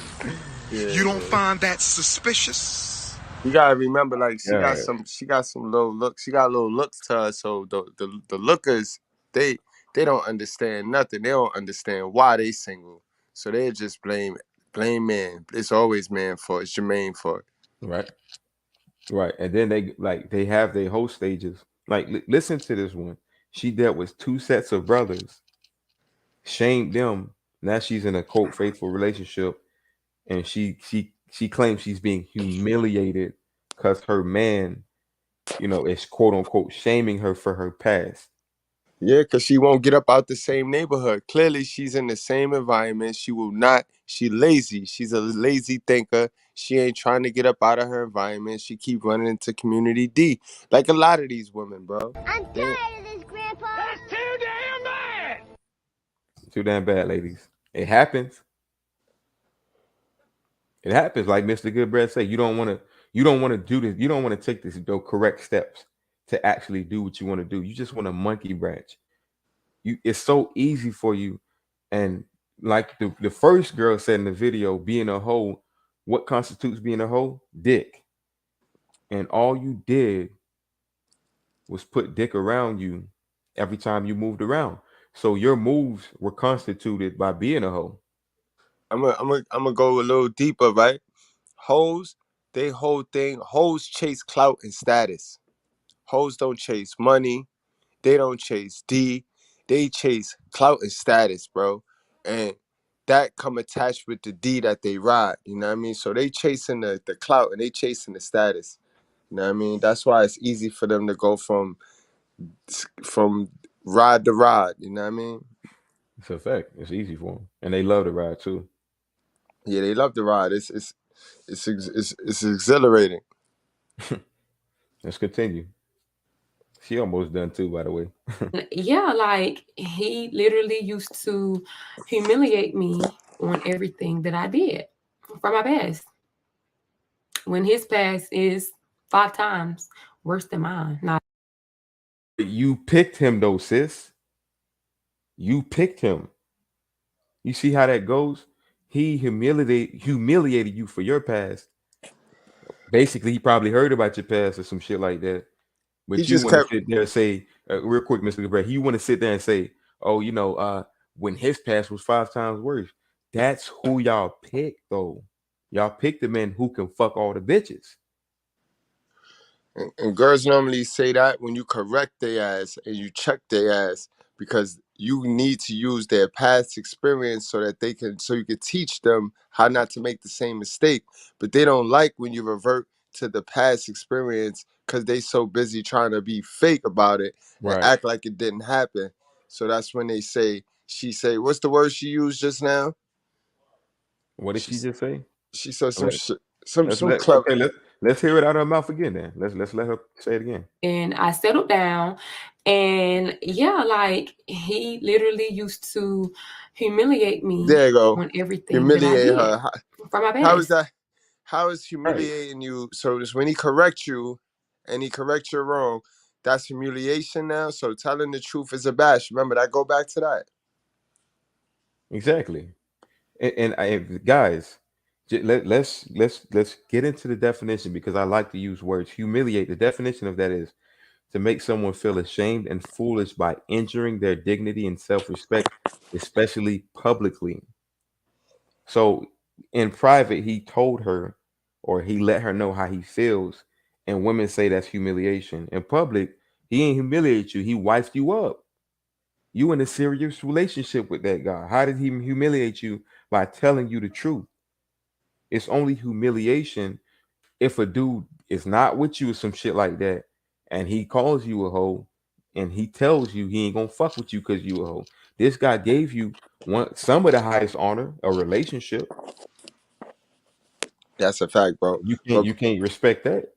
Yeah, you don't find that suspicious? You gotta remember, like, she got some little looks. She got little looks to her. So the lookers, they don't understand nothing. They don't understand why they single. So they just blame man. It's always man fault. It's Jermaine fault. Right. And then they have their whole stages. Like, listen to this one. She dealt with 2 sets of brothers, shamed them. Now she's in a quote faithful relationship, and she claims she's being humiliated because her man, is quote unquote shaming her for her past. Yeah, because she won't get up out the same neighborhood. Clearly, she's in the same environment. She will not. She lazy. She's a lazy thinker. She ain't trying to get up out of her environment. She keep running into community D. Like a lot of these women, bro. I'm tired of this, Grandpa. That's too damn bad. Too damn bad, ladies. It happens. It happens. Like Mr. Goodbread say, you don't want You don't want to do this. You don't want to take the correct steps to actually do what you want to do. You just want a monkey branch. It's so easy for you. And like the first girl said in the video, being a hoe, what constitutes being a hoe? Dick. And all you did was put dick around you every time you moved around. So your moves were constituted by being a hoe. I'm gonna go a little deeper, right? Hoes, they whole thing. Hoes chase clout and status. Hoes don't chase money. They don't chase D. They chase clout and status, bro. And that come attached with the D that they ride. You know what I mean? So they chasing the clout and they chasing the status. You know what I mean? That's why it's easy for them to go from ride to ride. You know what I mean? It's a fact. It's easy for them, and they love to ride too. Yeah, they love to ride. It's exhilarating. Let's continue. She almost done too, by the way. Yeah, like he literally used to humiliate me on everything that I did for my past. When his past is 5 times worse than mine. Not You picked him though, sis. You picked him. You see how that goes? He humiliated you for your past. Basically, he probably heard about your past or some shit like that. But He you just want to kept. sit there and say, real quick, Mr. Gabray, you want to sit there and say, oh, when his past was 5 times worse. That's who y'all picked, though. Y'all picked the men who can fuck all the bitches. And girls normally say that when you correct their ass and you check their ass, because you need to use their past experience so you can teach them how not to make the same mistake. But they don't like when you revert to the past experience because they so busy trying to be fake about it and Right. act like it didn't happen. So that's when she say, what's the word she used just now? What did she just say? She said some Let, shit, some clever. okay, let's hear it out of her mouth again then. Let's let her say it again. and I settled down. And yeah, like he literally used to humiliate me There you go. on everything Humiliate that I did her. for my past. How is that? How is Right. humiliating you? So it's when he corrects you and he corrects you wrong, that's humiliation now. So telling the truth is a bash. Remember that. Go back to that. Exactly. And guys, let's get into the definition because I like to use words. Humiliate. The definition of that is to make someone feel ashamed and foolish by injuring their dignity and self-respect, especially publicly. So in private, he told her or he let her know how he feels, and women say that's humiliation. In public, he ain't humiliate you. He wifed you up. You in a serious relationship with that guy. How did he humiliate you? By telling you the truth. It's only humiliation if a dude is not with you or some shit like that, and he calls you a hoe, and he tells you he ain't gonna fuck with you because you a hoe. This guy gave you some of the highest honor, a relationship. That's a fact, bro. You can't respect that.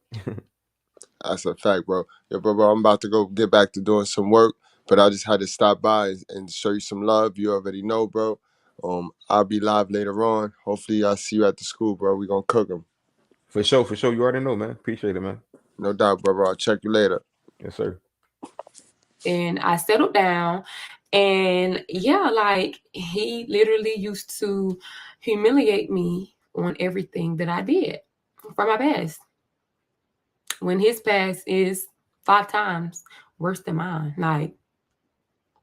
That's a fact, bro. Yo, bro, I'm about to go get back to doing some work, but I just had to stop by and show you some love. You already know, bro. I'll be live later on. Hopefully, I'll see you at the school, bro. We gonna cook them. For sure. You already know, man. Appreciate it, man. No doubt, bro. I'll check you later. Yes, sir. And I settled down. And yeah, like he literally used to humiliate me on everything that I did for my past. When his past is 5 times worse than mine. Like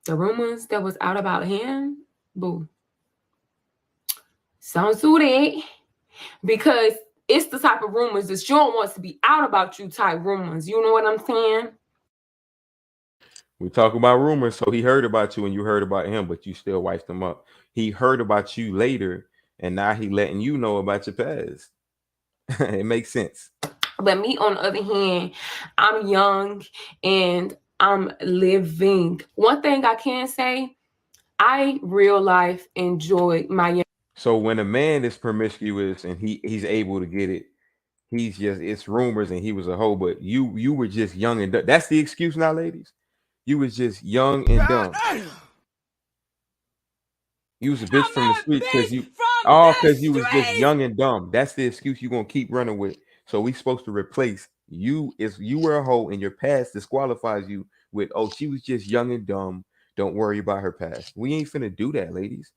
the rumors that was out about him, boo. Sounds to that. Because it's the type of rumors that you don't want to be out about you type rumors. You know what I'm saying? We talk about rumors, so he heard about you and you heard about him, but you still wiped him up. He heard about you later, and now he letting you know about your past. It makes sense. But me, on the other hand, I'm young and I'm living. One thing I can say, I real life enjoyed my young. So when a man is promiscuous and he's able to get it, it's rumors and he was a hoe, but you were just young and dumb. That's the excuse now, ladies. You was just young and dumb. You was a bitch from the street because you was just young and dumb. That's the excuse you're gonna keep running with. So we supposed to replace you if you were a hoe and your past disqualifies you with, oh, she was just young and dumb. Don't worry about her past. We ain't finna do that, ladies.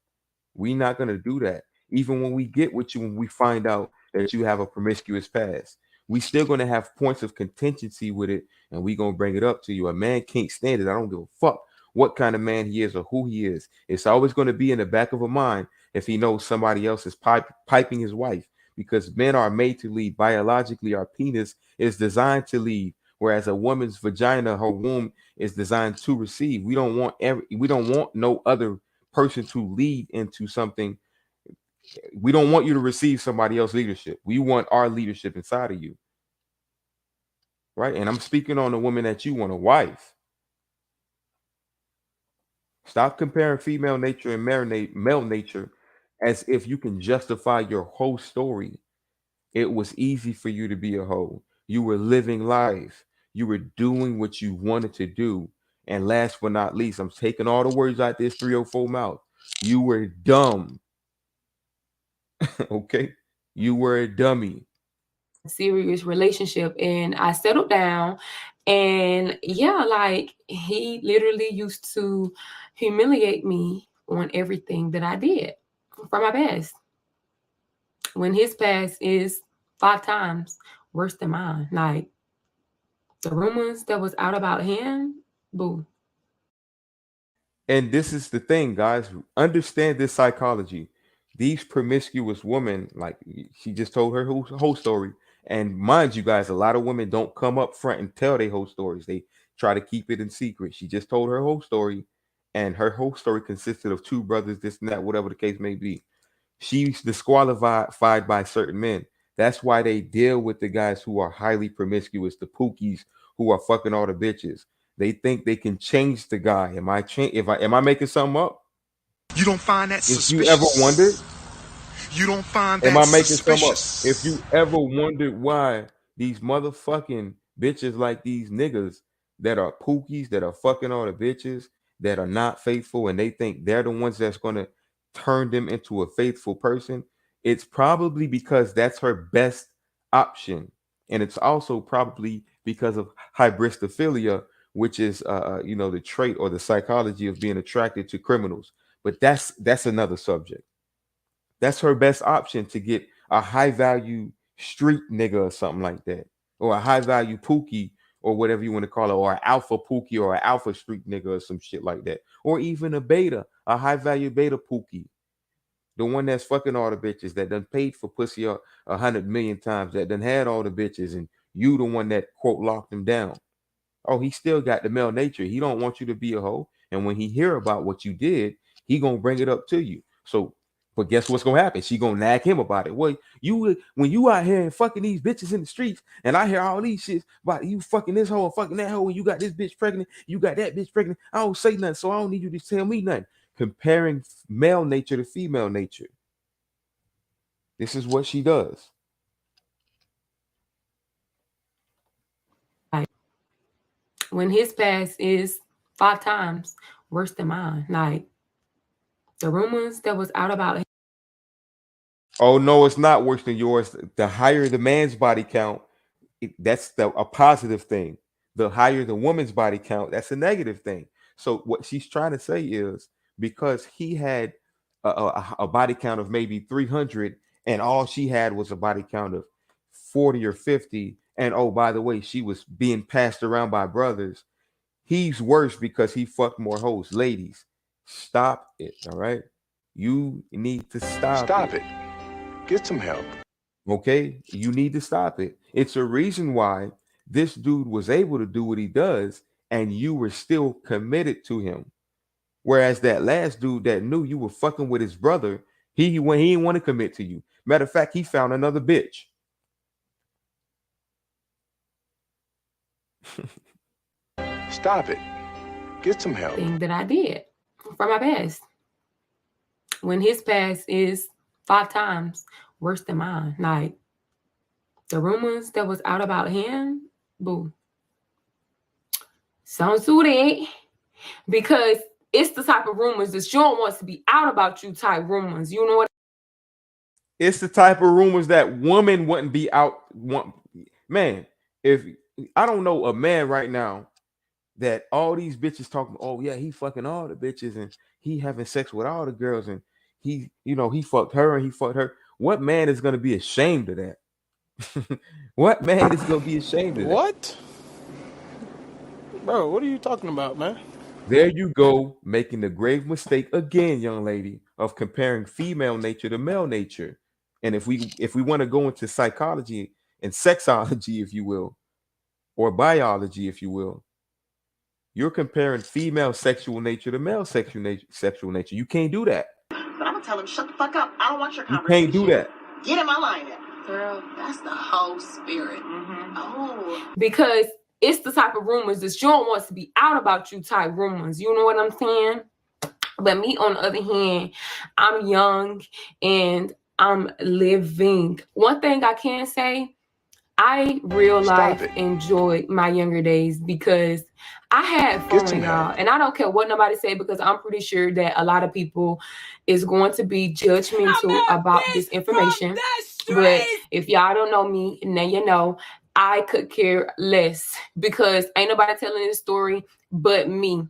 We not gonna do that. Even when we get with you, when we find out that you have a promiscuous past, we still gonna have points of contingency with it, and we gonna bring it up to you. A man can't stand it. I don't give a fuck what kind of man he is or who he is. It's always gonna be in the back of a mind if he knows somebody else is piping his wife, because men are made to lead. Biologically, our penis is designed to lead, whereas a woman's vagina, her womb, is designed to receive. We don't want no other person to lead into something. We don't want you to receive somebody else's leadership. We want our leadership inside of you. Right? And I'm speaking on the woman that you want, a wife. Stop comparing female nature and male nature as if you can justify your whole story. It was easy for you to be a hoe. You were living life. You were doing what you wanted to do. And last but not least, I'm taking all the words out this 304 mouth. You were dumb. Okay? You were a dummy. Serious relationship, and I settled down, and yeah, like he literally used to humiliate me on everything that I did for my past, when his past is 5 times worse than mine. Like the rumors that was out about him, boo. And this is the thing, guys. Understand this psychology. These promiscuous women, like she just told her whole story. And mind you, guys, a lot of women don't come up front and tell their whole stories. They try to keep it in secret. She just told her whole story, and her whole story consisted of 2 brothers, this and that, whatever the case may be. She's disqualified by certain men. That's why they deal with the guys who are highly promiscuous, the pookies who are fucking all the bitches. They think they can change the guy. Am I making something up? You don't find that If suspicious? you ever wondered, You don't find am that I making something up? suspicious? If you ever wondered why these motherfucking bitches like these niggas that are pookies, that are fucking all the bitches, that are not faithful, and they think they're the ones that's gonna turn them into a faithful person, it's probably because that's her best option. And it's also probably because of hybristophilia, which is the trait or the psychology of being attracted to criminals. But that's another subject. That's her best option to get a high value street nigga or something like that, or a high value pookie or whatever you want to call it, or an alpha pookie or an alpha street nigga or some shit like that, or even a beta, a high value beta pookie, the one that's fucking all the bitches, that done paid for pussy 100 million times, that done had all the bitches, and you the one that quote locked them down. Oh, he still got the male nature. He don't want you to be a hoe. And when he hear about what you did, he gonna bring it up to you. So, but guess what's gonna happen? She gonna nag him about it. Well, when you out here and fucking these bitches in the streets, and I hear all these shits about you fucking this hoe and fucking that hoe, and you got this bitch pregnant, you got that bitch pregnant. I don't say nothing, so I don't need you to tell me nothing. Comparing male nature to female nature. This is what she does. When his past is 5 times worse than mine. Like the rumors that was out about him. Oh no, it's not worse than yours. The higher the man's body count, that's a positive thing. The higher the woman's body count, that's a negative thing. So what she's trying to say is, because he had a body count of maybe 300, and all she had was a body count of 40 or 50, and oh, by the way, she was being passed around by brothers. He's worse because he fucked more hoes. Ladies, stop it. All right, you need to stop it. Get some help. Okay, you need to stop it. It's a reason why this dude was able to do what he does, and you were still committed to him. Whereas that last dude that knew you were fucking with his brother, he didn't want to commit to you. Matter of fact, he found another bitch. Stop it. Get some help. Thing that I did for my past, when his past is 5 times worse than mine. Like the rumors that was out about him, boo. Sounds soothing, because it's the type of rumors that you don't want to be out about you type rumors. You know what? It's the type of rumors that women wouldn't be out. Man, if I don't know a man right now that all these bitches talking, oh yeah, he fucking all the bitches and he having sex with all the girls and he, he fucked her and he fucked her. What man is gonna be ashamed of that? What man is gonna be ashamed of that? What? Bro, what are you talking about, man? There you go, making the grave mistake again, young lady, of comparing female nature to male nature. And if we want to go into psychology and sexology, if you will, or biology, if you will, you're comparing female sexual nature to male sexual nature. You can't do that. But I'm gonna tell him, shut the fuck up. I don't want your You conversation. can't do that. Get in my line then. Girl, that's the whole spirit. Oh. Because it's the type of rumors that you don't want to be out about you type rumors. You know what I'm saying? But me, on the other hand, I'm young and I'm living. One thing I can say, I real life enjoyed my younger days because I had fun, y'all. And I don't care what nobody say because I'm pretty sure that a lot of people is going to be judgmental about this information. But if y'all don't know me, now you know, I could care less because ain't nobody telling this story but me.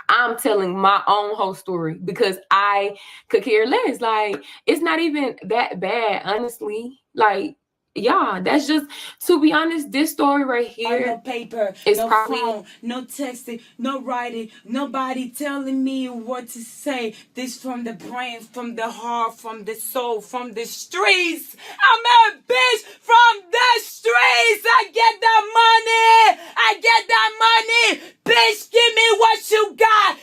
I'm telling my own whole story because I could care less. Like, it's not even that bad, honestly. Like, yeah, that's just, to be honest, this story right here no paper, is no probably phone, no texting, no writing, nobody telling me what to say. This from the brain, from the heart, from the soul, from the streets. I'm a bitch from the streets. I get that money. I get that money. Bitch, give me what you got.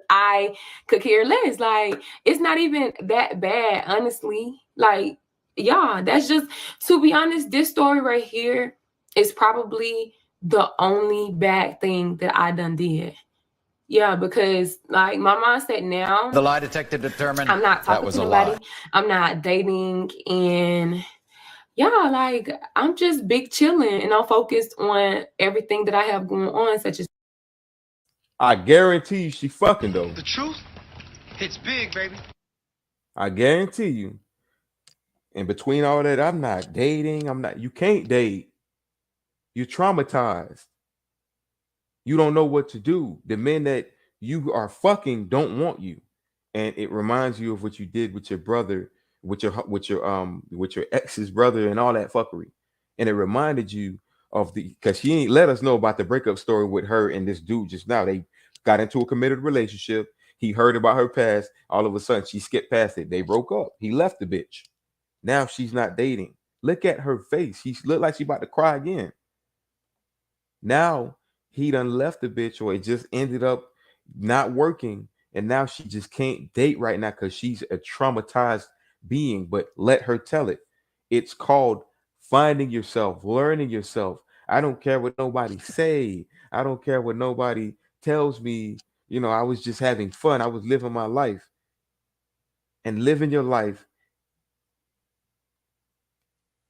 I could care less. Like, it's not even that bad, honestly. Like, yeah, that's just, to be honest, this story right here is probably the only bad thing that I done did. Yeah, because like my mindset now, The lie detector determined I'm not that talking was to a nobody. lie. I'm not dating, and yeah, like I'm just big chilling and I'm focused on everything that I have going on, such as I guarantee you she fucking though. The truth hits big, baby. I guarantee you. In between all that, I'm not dating. You can't date. You're traumatized. You don't know what to do. The men that you are fucking don't want you. And it reminds you of what you did with your brother, with your ex's brother and all that fuckery. And it reminded you of because she ain't let us know about the breakup story with her and this dude just now. They got into a committed relationship. He heard about her past. All of a sudden, she skipped past it. They broke up. He left the bitch. Now she's not dating. Look at her face. She looked like she about to cry again. Now he done left the bitch, or it just ended up not working. And now she just can't date right now because she's a traumatized being. But let her tell it. It's called finding yourself, learning yourself. I don't care what nobody say. I don't care what nobody tells me. I was just having fun. I was living my life. And living your life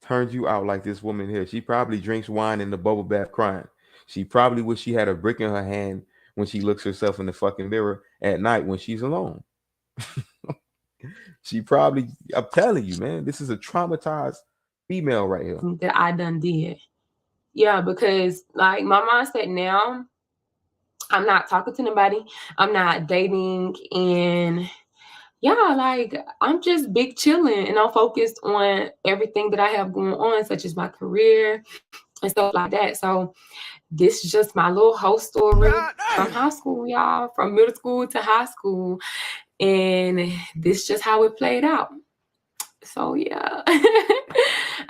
turns you out like this woman here. She probably drinks wine in the bubble bath crying. She probably wish she had a brick in her hand when she looks herself in the fucking mirror at night when she's alone. She probably, I'm telling you, man, this is a traumatized female right here. that I done did. Yeah, because like my mindset now, I'm not talking to nobody. I'm not dating, and yeah, like I'm just big chilling and I'm focused on everything that I have going on, such as my career and stuff like that. So this is just my little whole story from high school, y'all, from middle school to high school. And this is just how it played out. So yeah.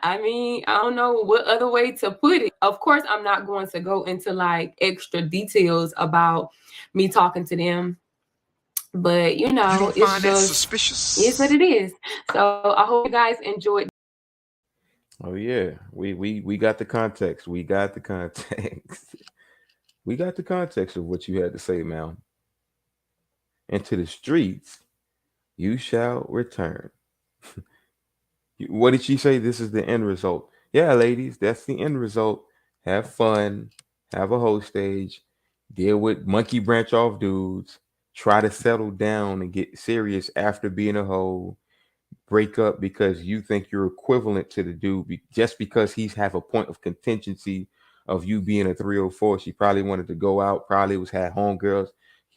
I mean, I don't know what other way to put it. Of course, I'm not going to go into like extra details about me talking to them. But You don't it's find that just suspicious? it's what it is. So I hope you guys enjoyed. Oh yeah, we got the context. We got the context. We got the context of what you had to say, ma'am. Into the streets you shall return. What did she say? This is the end result. Yeah, ladies, that's the end result. Have fun, have a whole stage, deal with monkey branch off dudes, try to settle down and get serious after being a hoe. break up because you think you're equivalent to the dude just because he's have a point of contingency of you being a 304. She probably wanted to go out, probably had homegirls.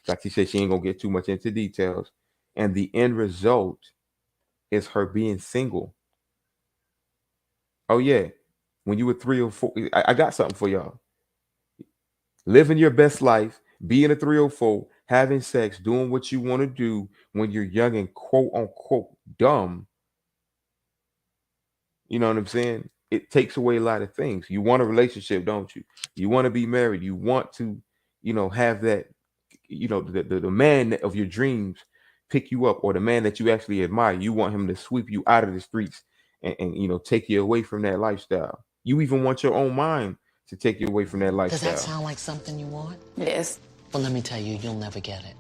Like she said, she ain't gonna get too much into details. And the end result is her being single. Oh yeah. When you were 304, I got something for y'all. Living your best life, being a 304, having sex, doing what you want to do when you're young and quote unquote dumb. You know what I'm saying? It takes away a lot of things. You want a relationship, don't you? You want to be married. You want to, have that, the man of your dreams pick you up, or the man that you actually admire. You want him to sweep you out of the streets and take you away from that lifestyle. You even want your own mind to take you away from that Does lifestyle. that sound like something you want? Yes. Well, let me tell you, you'll never get it.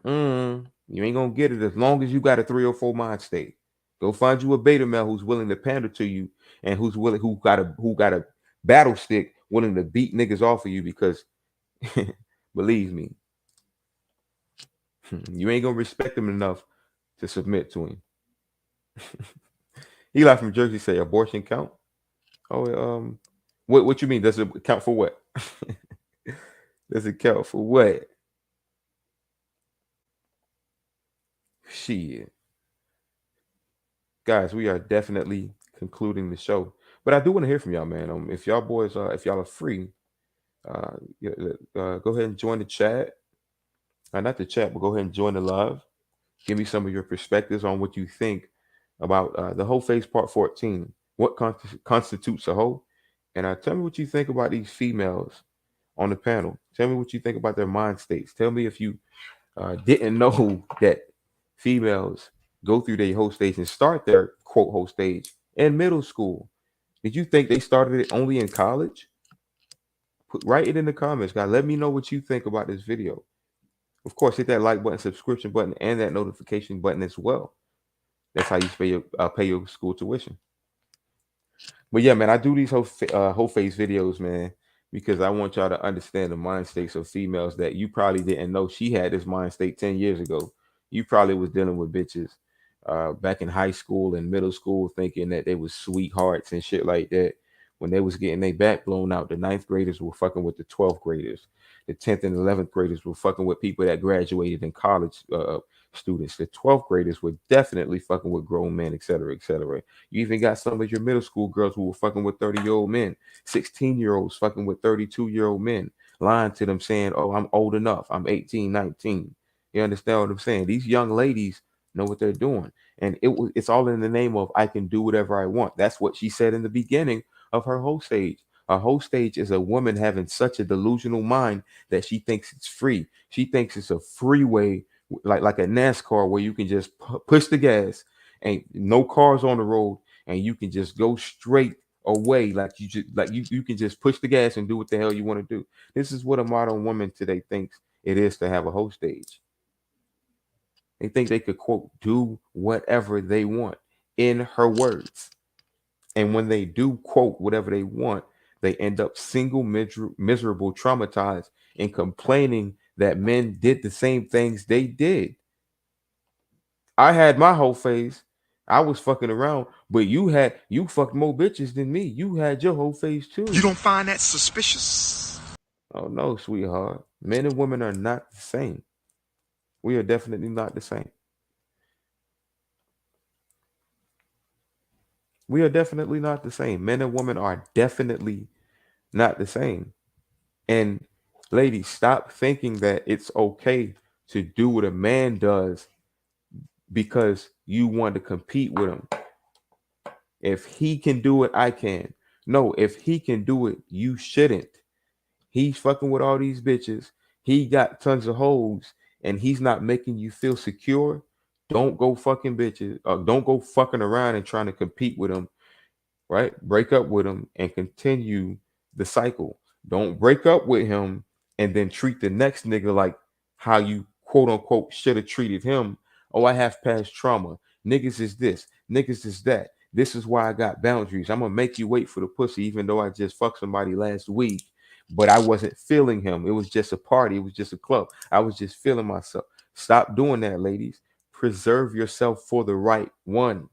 You ain't gonna get it as long as you got a 304 mind state. Go find you a beta male who's willing to pander to you and who got a battle stick willing to beat niggas off of you, because believe me, you ain't gonna respect him enough to submit to him. Eli from Jersey say abortion count? Oh, what you mean? Does it count for what? Does it count for what? Shit. Guys, we are definitely concluding the show, but I do want to hear from y'all, man. If y'all boys if y'all are free, go ahead and join the chat. Not the chat, but go ahead and join the live. Give me some of your perspectives on what you think about the whole phase part 14. What constitutes a hoe? And tell me what you think about these females on the panel. Tell me what you think about their mind states. Tell me if you didn't know that females go through their whole stage and start their quote whole stage in middle school. Did you think they started it only in college? Write it in the comments, guys. Let me know what you think about this video. Of course, hit that like button, subscription button, and that notification button as well. That's how you pay your school tuition. But yeah, man, I do these whole face videos, man, because I want y'all to understand the mind states of females that you probably didn't know she had this mind state 10 years ago. You probably was dealing with bitches back in high school and middle school thinking that they was sweethearts and shit like that. When they was getting their back blown out, the 9th graders were fucking with the 12th graders. The 10th and 11th graders were fucking with people that graduated in college students. The 12th graders were definitely fucking with grown men, et cetera, et cetera. You even got some of your middle school girls who were fucking with 30-year-old men, 16-year-olds fucking with 32-year-old men, lying to them saying, oh, I'm old enough. I'm 18, 19. You understand what I'm saying? These young ladies know what they're doing. And it's all in the name of I can do whatever I want. That's what she said in the beginning of her whole stage. A whole stage is a woman having such a delusional mind that she thinks it's free. She thinks it's a freeway, like a NASCAR, where you can just push the gas and no cars on the road, and you can just go straight away, like you can just push the gas and do what the hell you want to do. This is what a modern woman today thinks it is to have a whole stage. They think they could quote do whatever they want, in her words. And when they do quote whatever they want, they end up single, miserable, traumatized, and complaining that men did the same things they did. I had my whole phase. I was fucking around, but you fucked more bitches than me. You had your whole phase too. You don't find that suspicious? Oh no, sweetheart. Men and women are not the same. We are definitely not the same. We are definitely not the same. Men and women are definitely not the same. And ladies, stop thinking that it's okay to do what a man does because you want to compete with him. If he can do it, I can. No, if he can do it, you shouldn't. He's fucking with all these bitches. He got tons of hoes, and he's not making you feel secure. Don't go fucking bitches. Don't go fucking around and trying to compete with him. Right? Break up with him and continue the cycle. Don't break up with him and then treat the next nigga like how you quote unquote should have treated him. Oh, I have past trauma. Niggas is this. Niggas is that. This is why I got boundaries. I'm gonna make you wait for the pussy, even though I just fucked somebody last week, but I wasn't feeling him. It was just a party. It was just a club. I was just feeling myself. Stop doing that, ladies. preserve yourself for the right one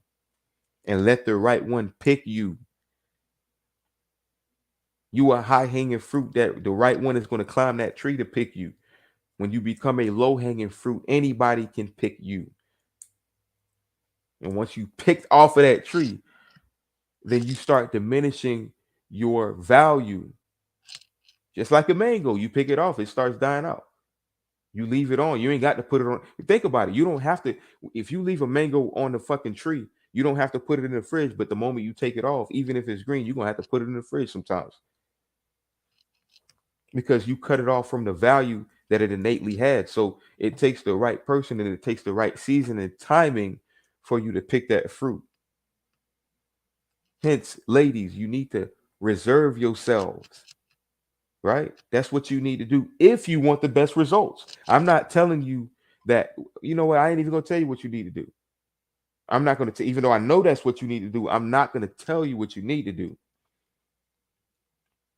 and let the right one pick you. You are high hanging fruit that the right one is going to climb that tree to pick you. When you become a low hanging fruit, anybody can pick you. And once you picked off of that tree, then you start diminishing your value. Just like a mango, you pick it off, it starts dying out. You leave it on. You ain't got to put it on. Think about it. You don't have to. If you leave a mango on the fucking tree, you don't have to put it in the fridge. But the moment you take it off, even if it's green, you're going to have to put it in the fridge sometimes. Because you cut it off from the value that it innately had. So it takes the right person and it takes the right season and timing for you to pick that fruit. Hence, ladies, you need to reserve yourselves. Right? That's what you need to do if you want the best results. I'm not telling you that, you know what, I ain't even gonna tell you what you need to do. I'm not gonna even though I know that's what you need to do, I'm not gonna tell you what you need to do.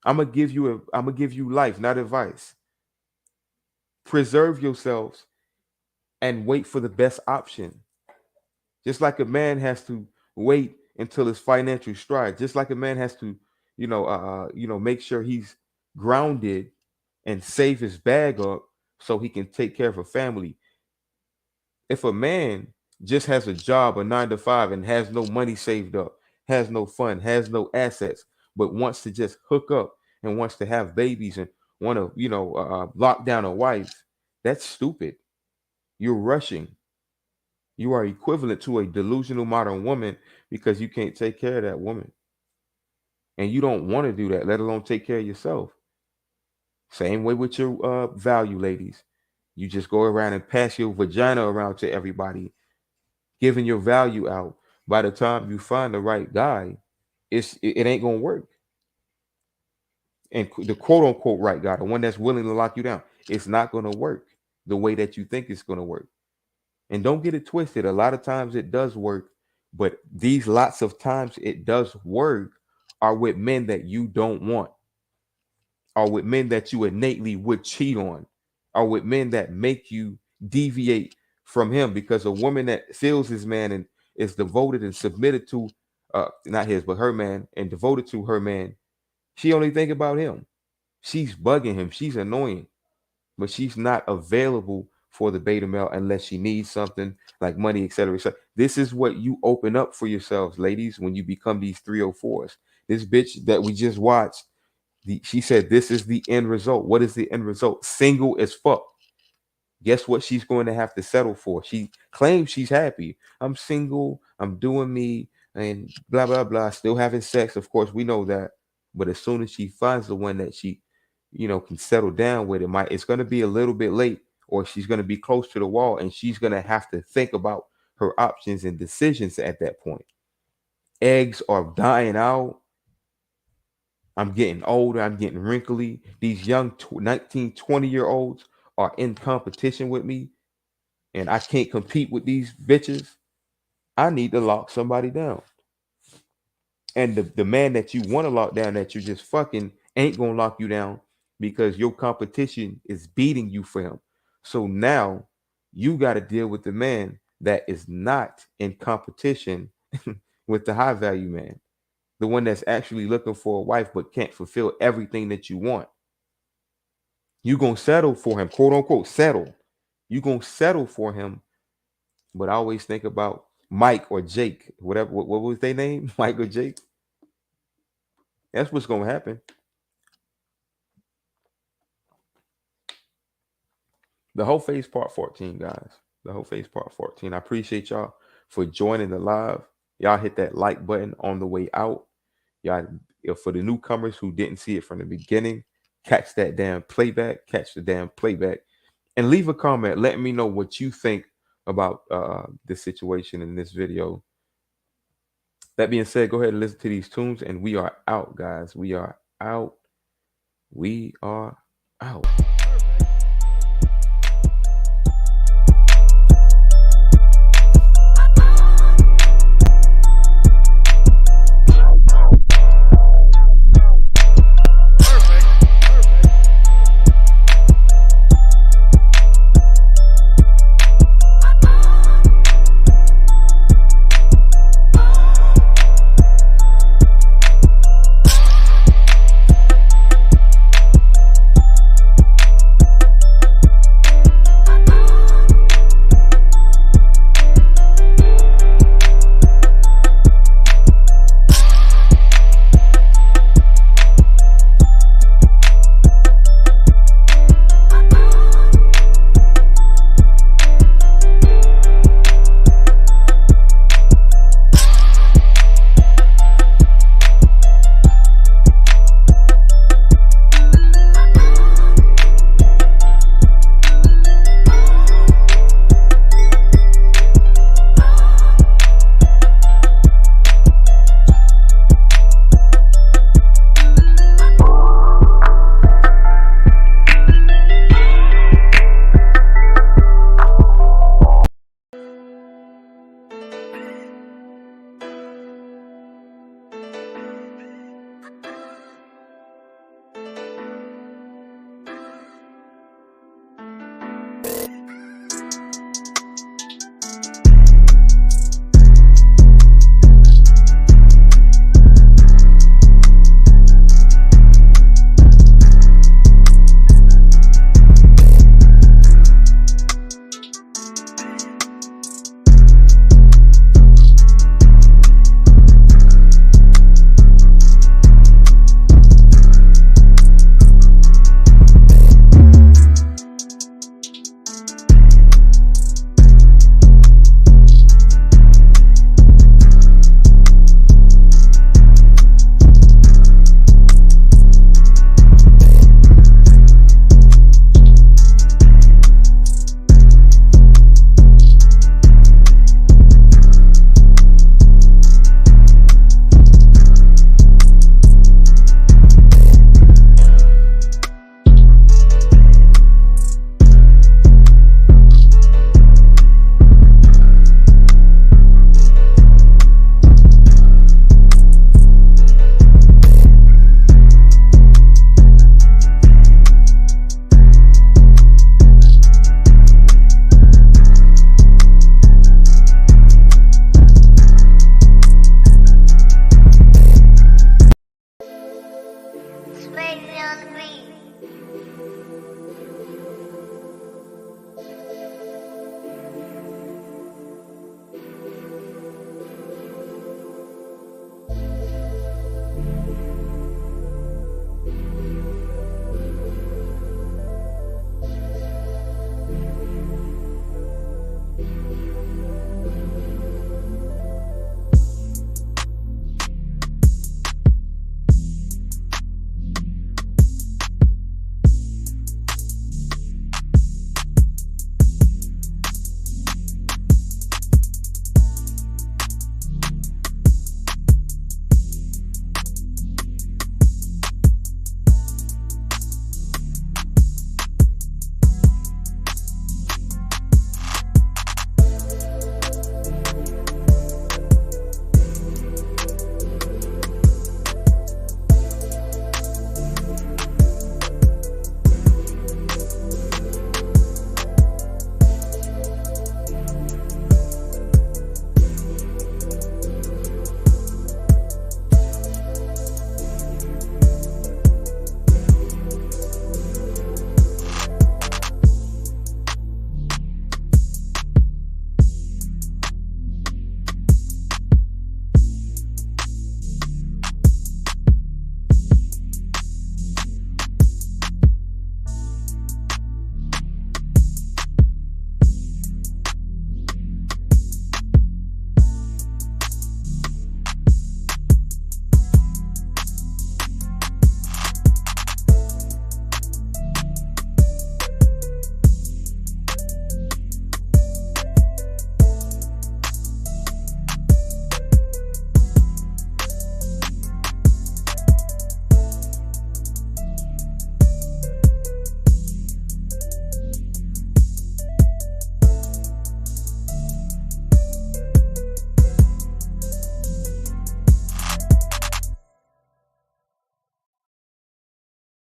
I'm gonna give you life, not advice. Preserve yourselves and wait for the best option. Just like a man has to wait until his financial stride, just like a man has to, make sure he's grounded and save his bag up so he can take care of a family. If a man just has a job, a 9 to 5, and has no money saved up, has no fun, has no assets, but wants to just hook up and wants to have babies and want to, lock down a wife, that's stupid. You're rushing. You are equivalent to a delusional modern woman because you can't take care of that woman. And you don't want to do that, let alone take care of yourself. Same way with your value, ladies. You just go around and pass your vagina around to everybody, giving your value out. By the time you find the right guy, it ain't gonna work. And the quote unquote right guy, the one that's willing to lock you down, it's not gonna work the way that you think it's gonna work. And don't get it twisted. A lot of times it does work, but these lots of times it does work are with men that you don't want, are with men that you innately would cheat on, are with men that make you deviate from him. Because a woman that feels his man and is devoted and submitted to not his but her man and devoted to her man, she only think about him. She's bugging him, she's annoying, but she's not available for the beta male unless she needs something like money, etc. This is what you open up for yourselves, ladies, when you become these 304s. This bitch that we just watched, she said this is the end result. What is the end result? Single as fuck. Guess what she's going to have to settle for? She claims she's happy. I'm single, I'm doing me, and blah, blah, blah. Still having sex. Of course, we know that. But as soon as she finds the one that she, can settle down with, it's going to be a little bit late, or she's going to be close to the wall, and she's going to have to think about her options and decisions at that point. Eggs are dying out. I'm getting older. I'm getting wrinkly. These young 19, 20-year-olds are in competition with me, and I can't compete with these bitches. I need to lock somebody down. And the man that you want to lock down, that you just fucking ain't going to lock you down because your competition is beating you for him. So now you got to deal with the man that is not in competition with the high value man. The one that's actually looking for a wife but can't fulfill everything that you want. You're going to settle for him, quote unquote, settle. You're going to settle for him. But I always think about Mike or Jake, whatever. What was their name? Mike or Jake? That's what's going to happen. The whole phase part 14, guys. The whole phase part 14. I appreciate y'all for joining the live. Y'all hit that like button on the way out. Y'all, for the newcomers who didn't see it from the beginning, catch that damn playback, catch the damn playback, and leave a comment. Let me know what you think about this situation in this video. That being said, go ahead and listen to these tunes, and we are out, guys. We are out. We are out.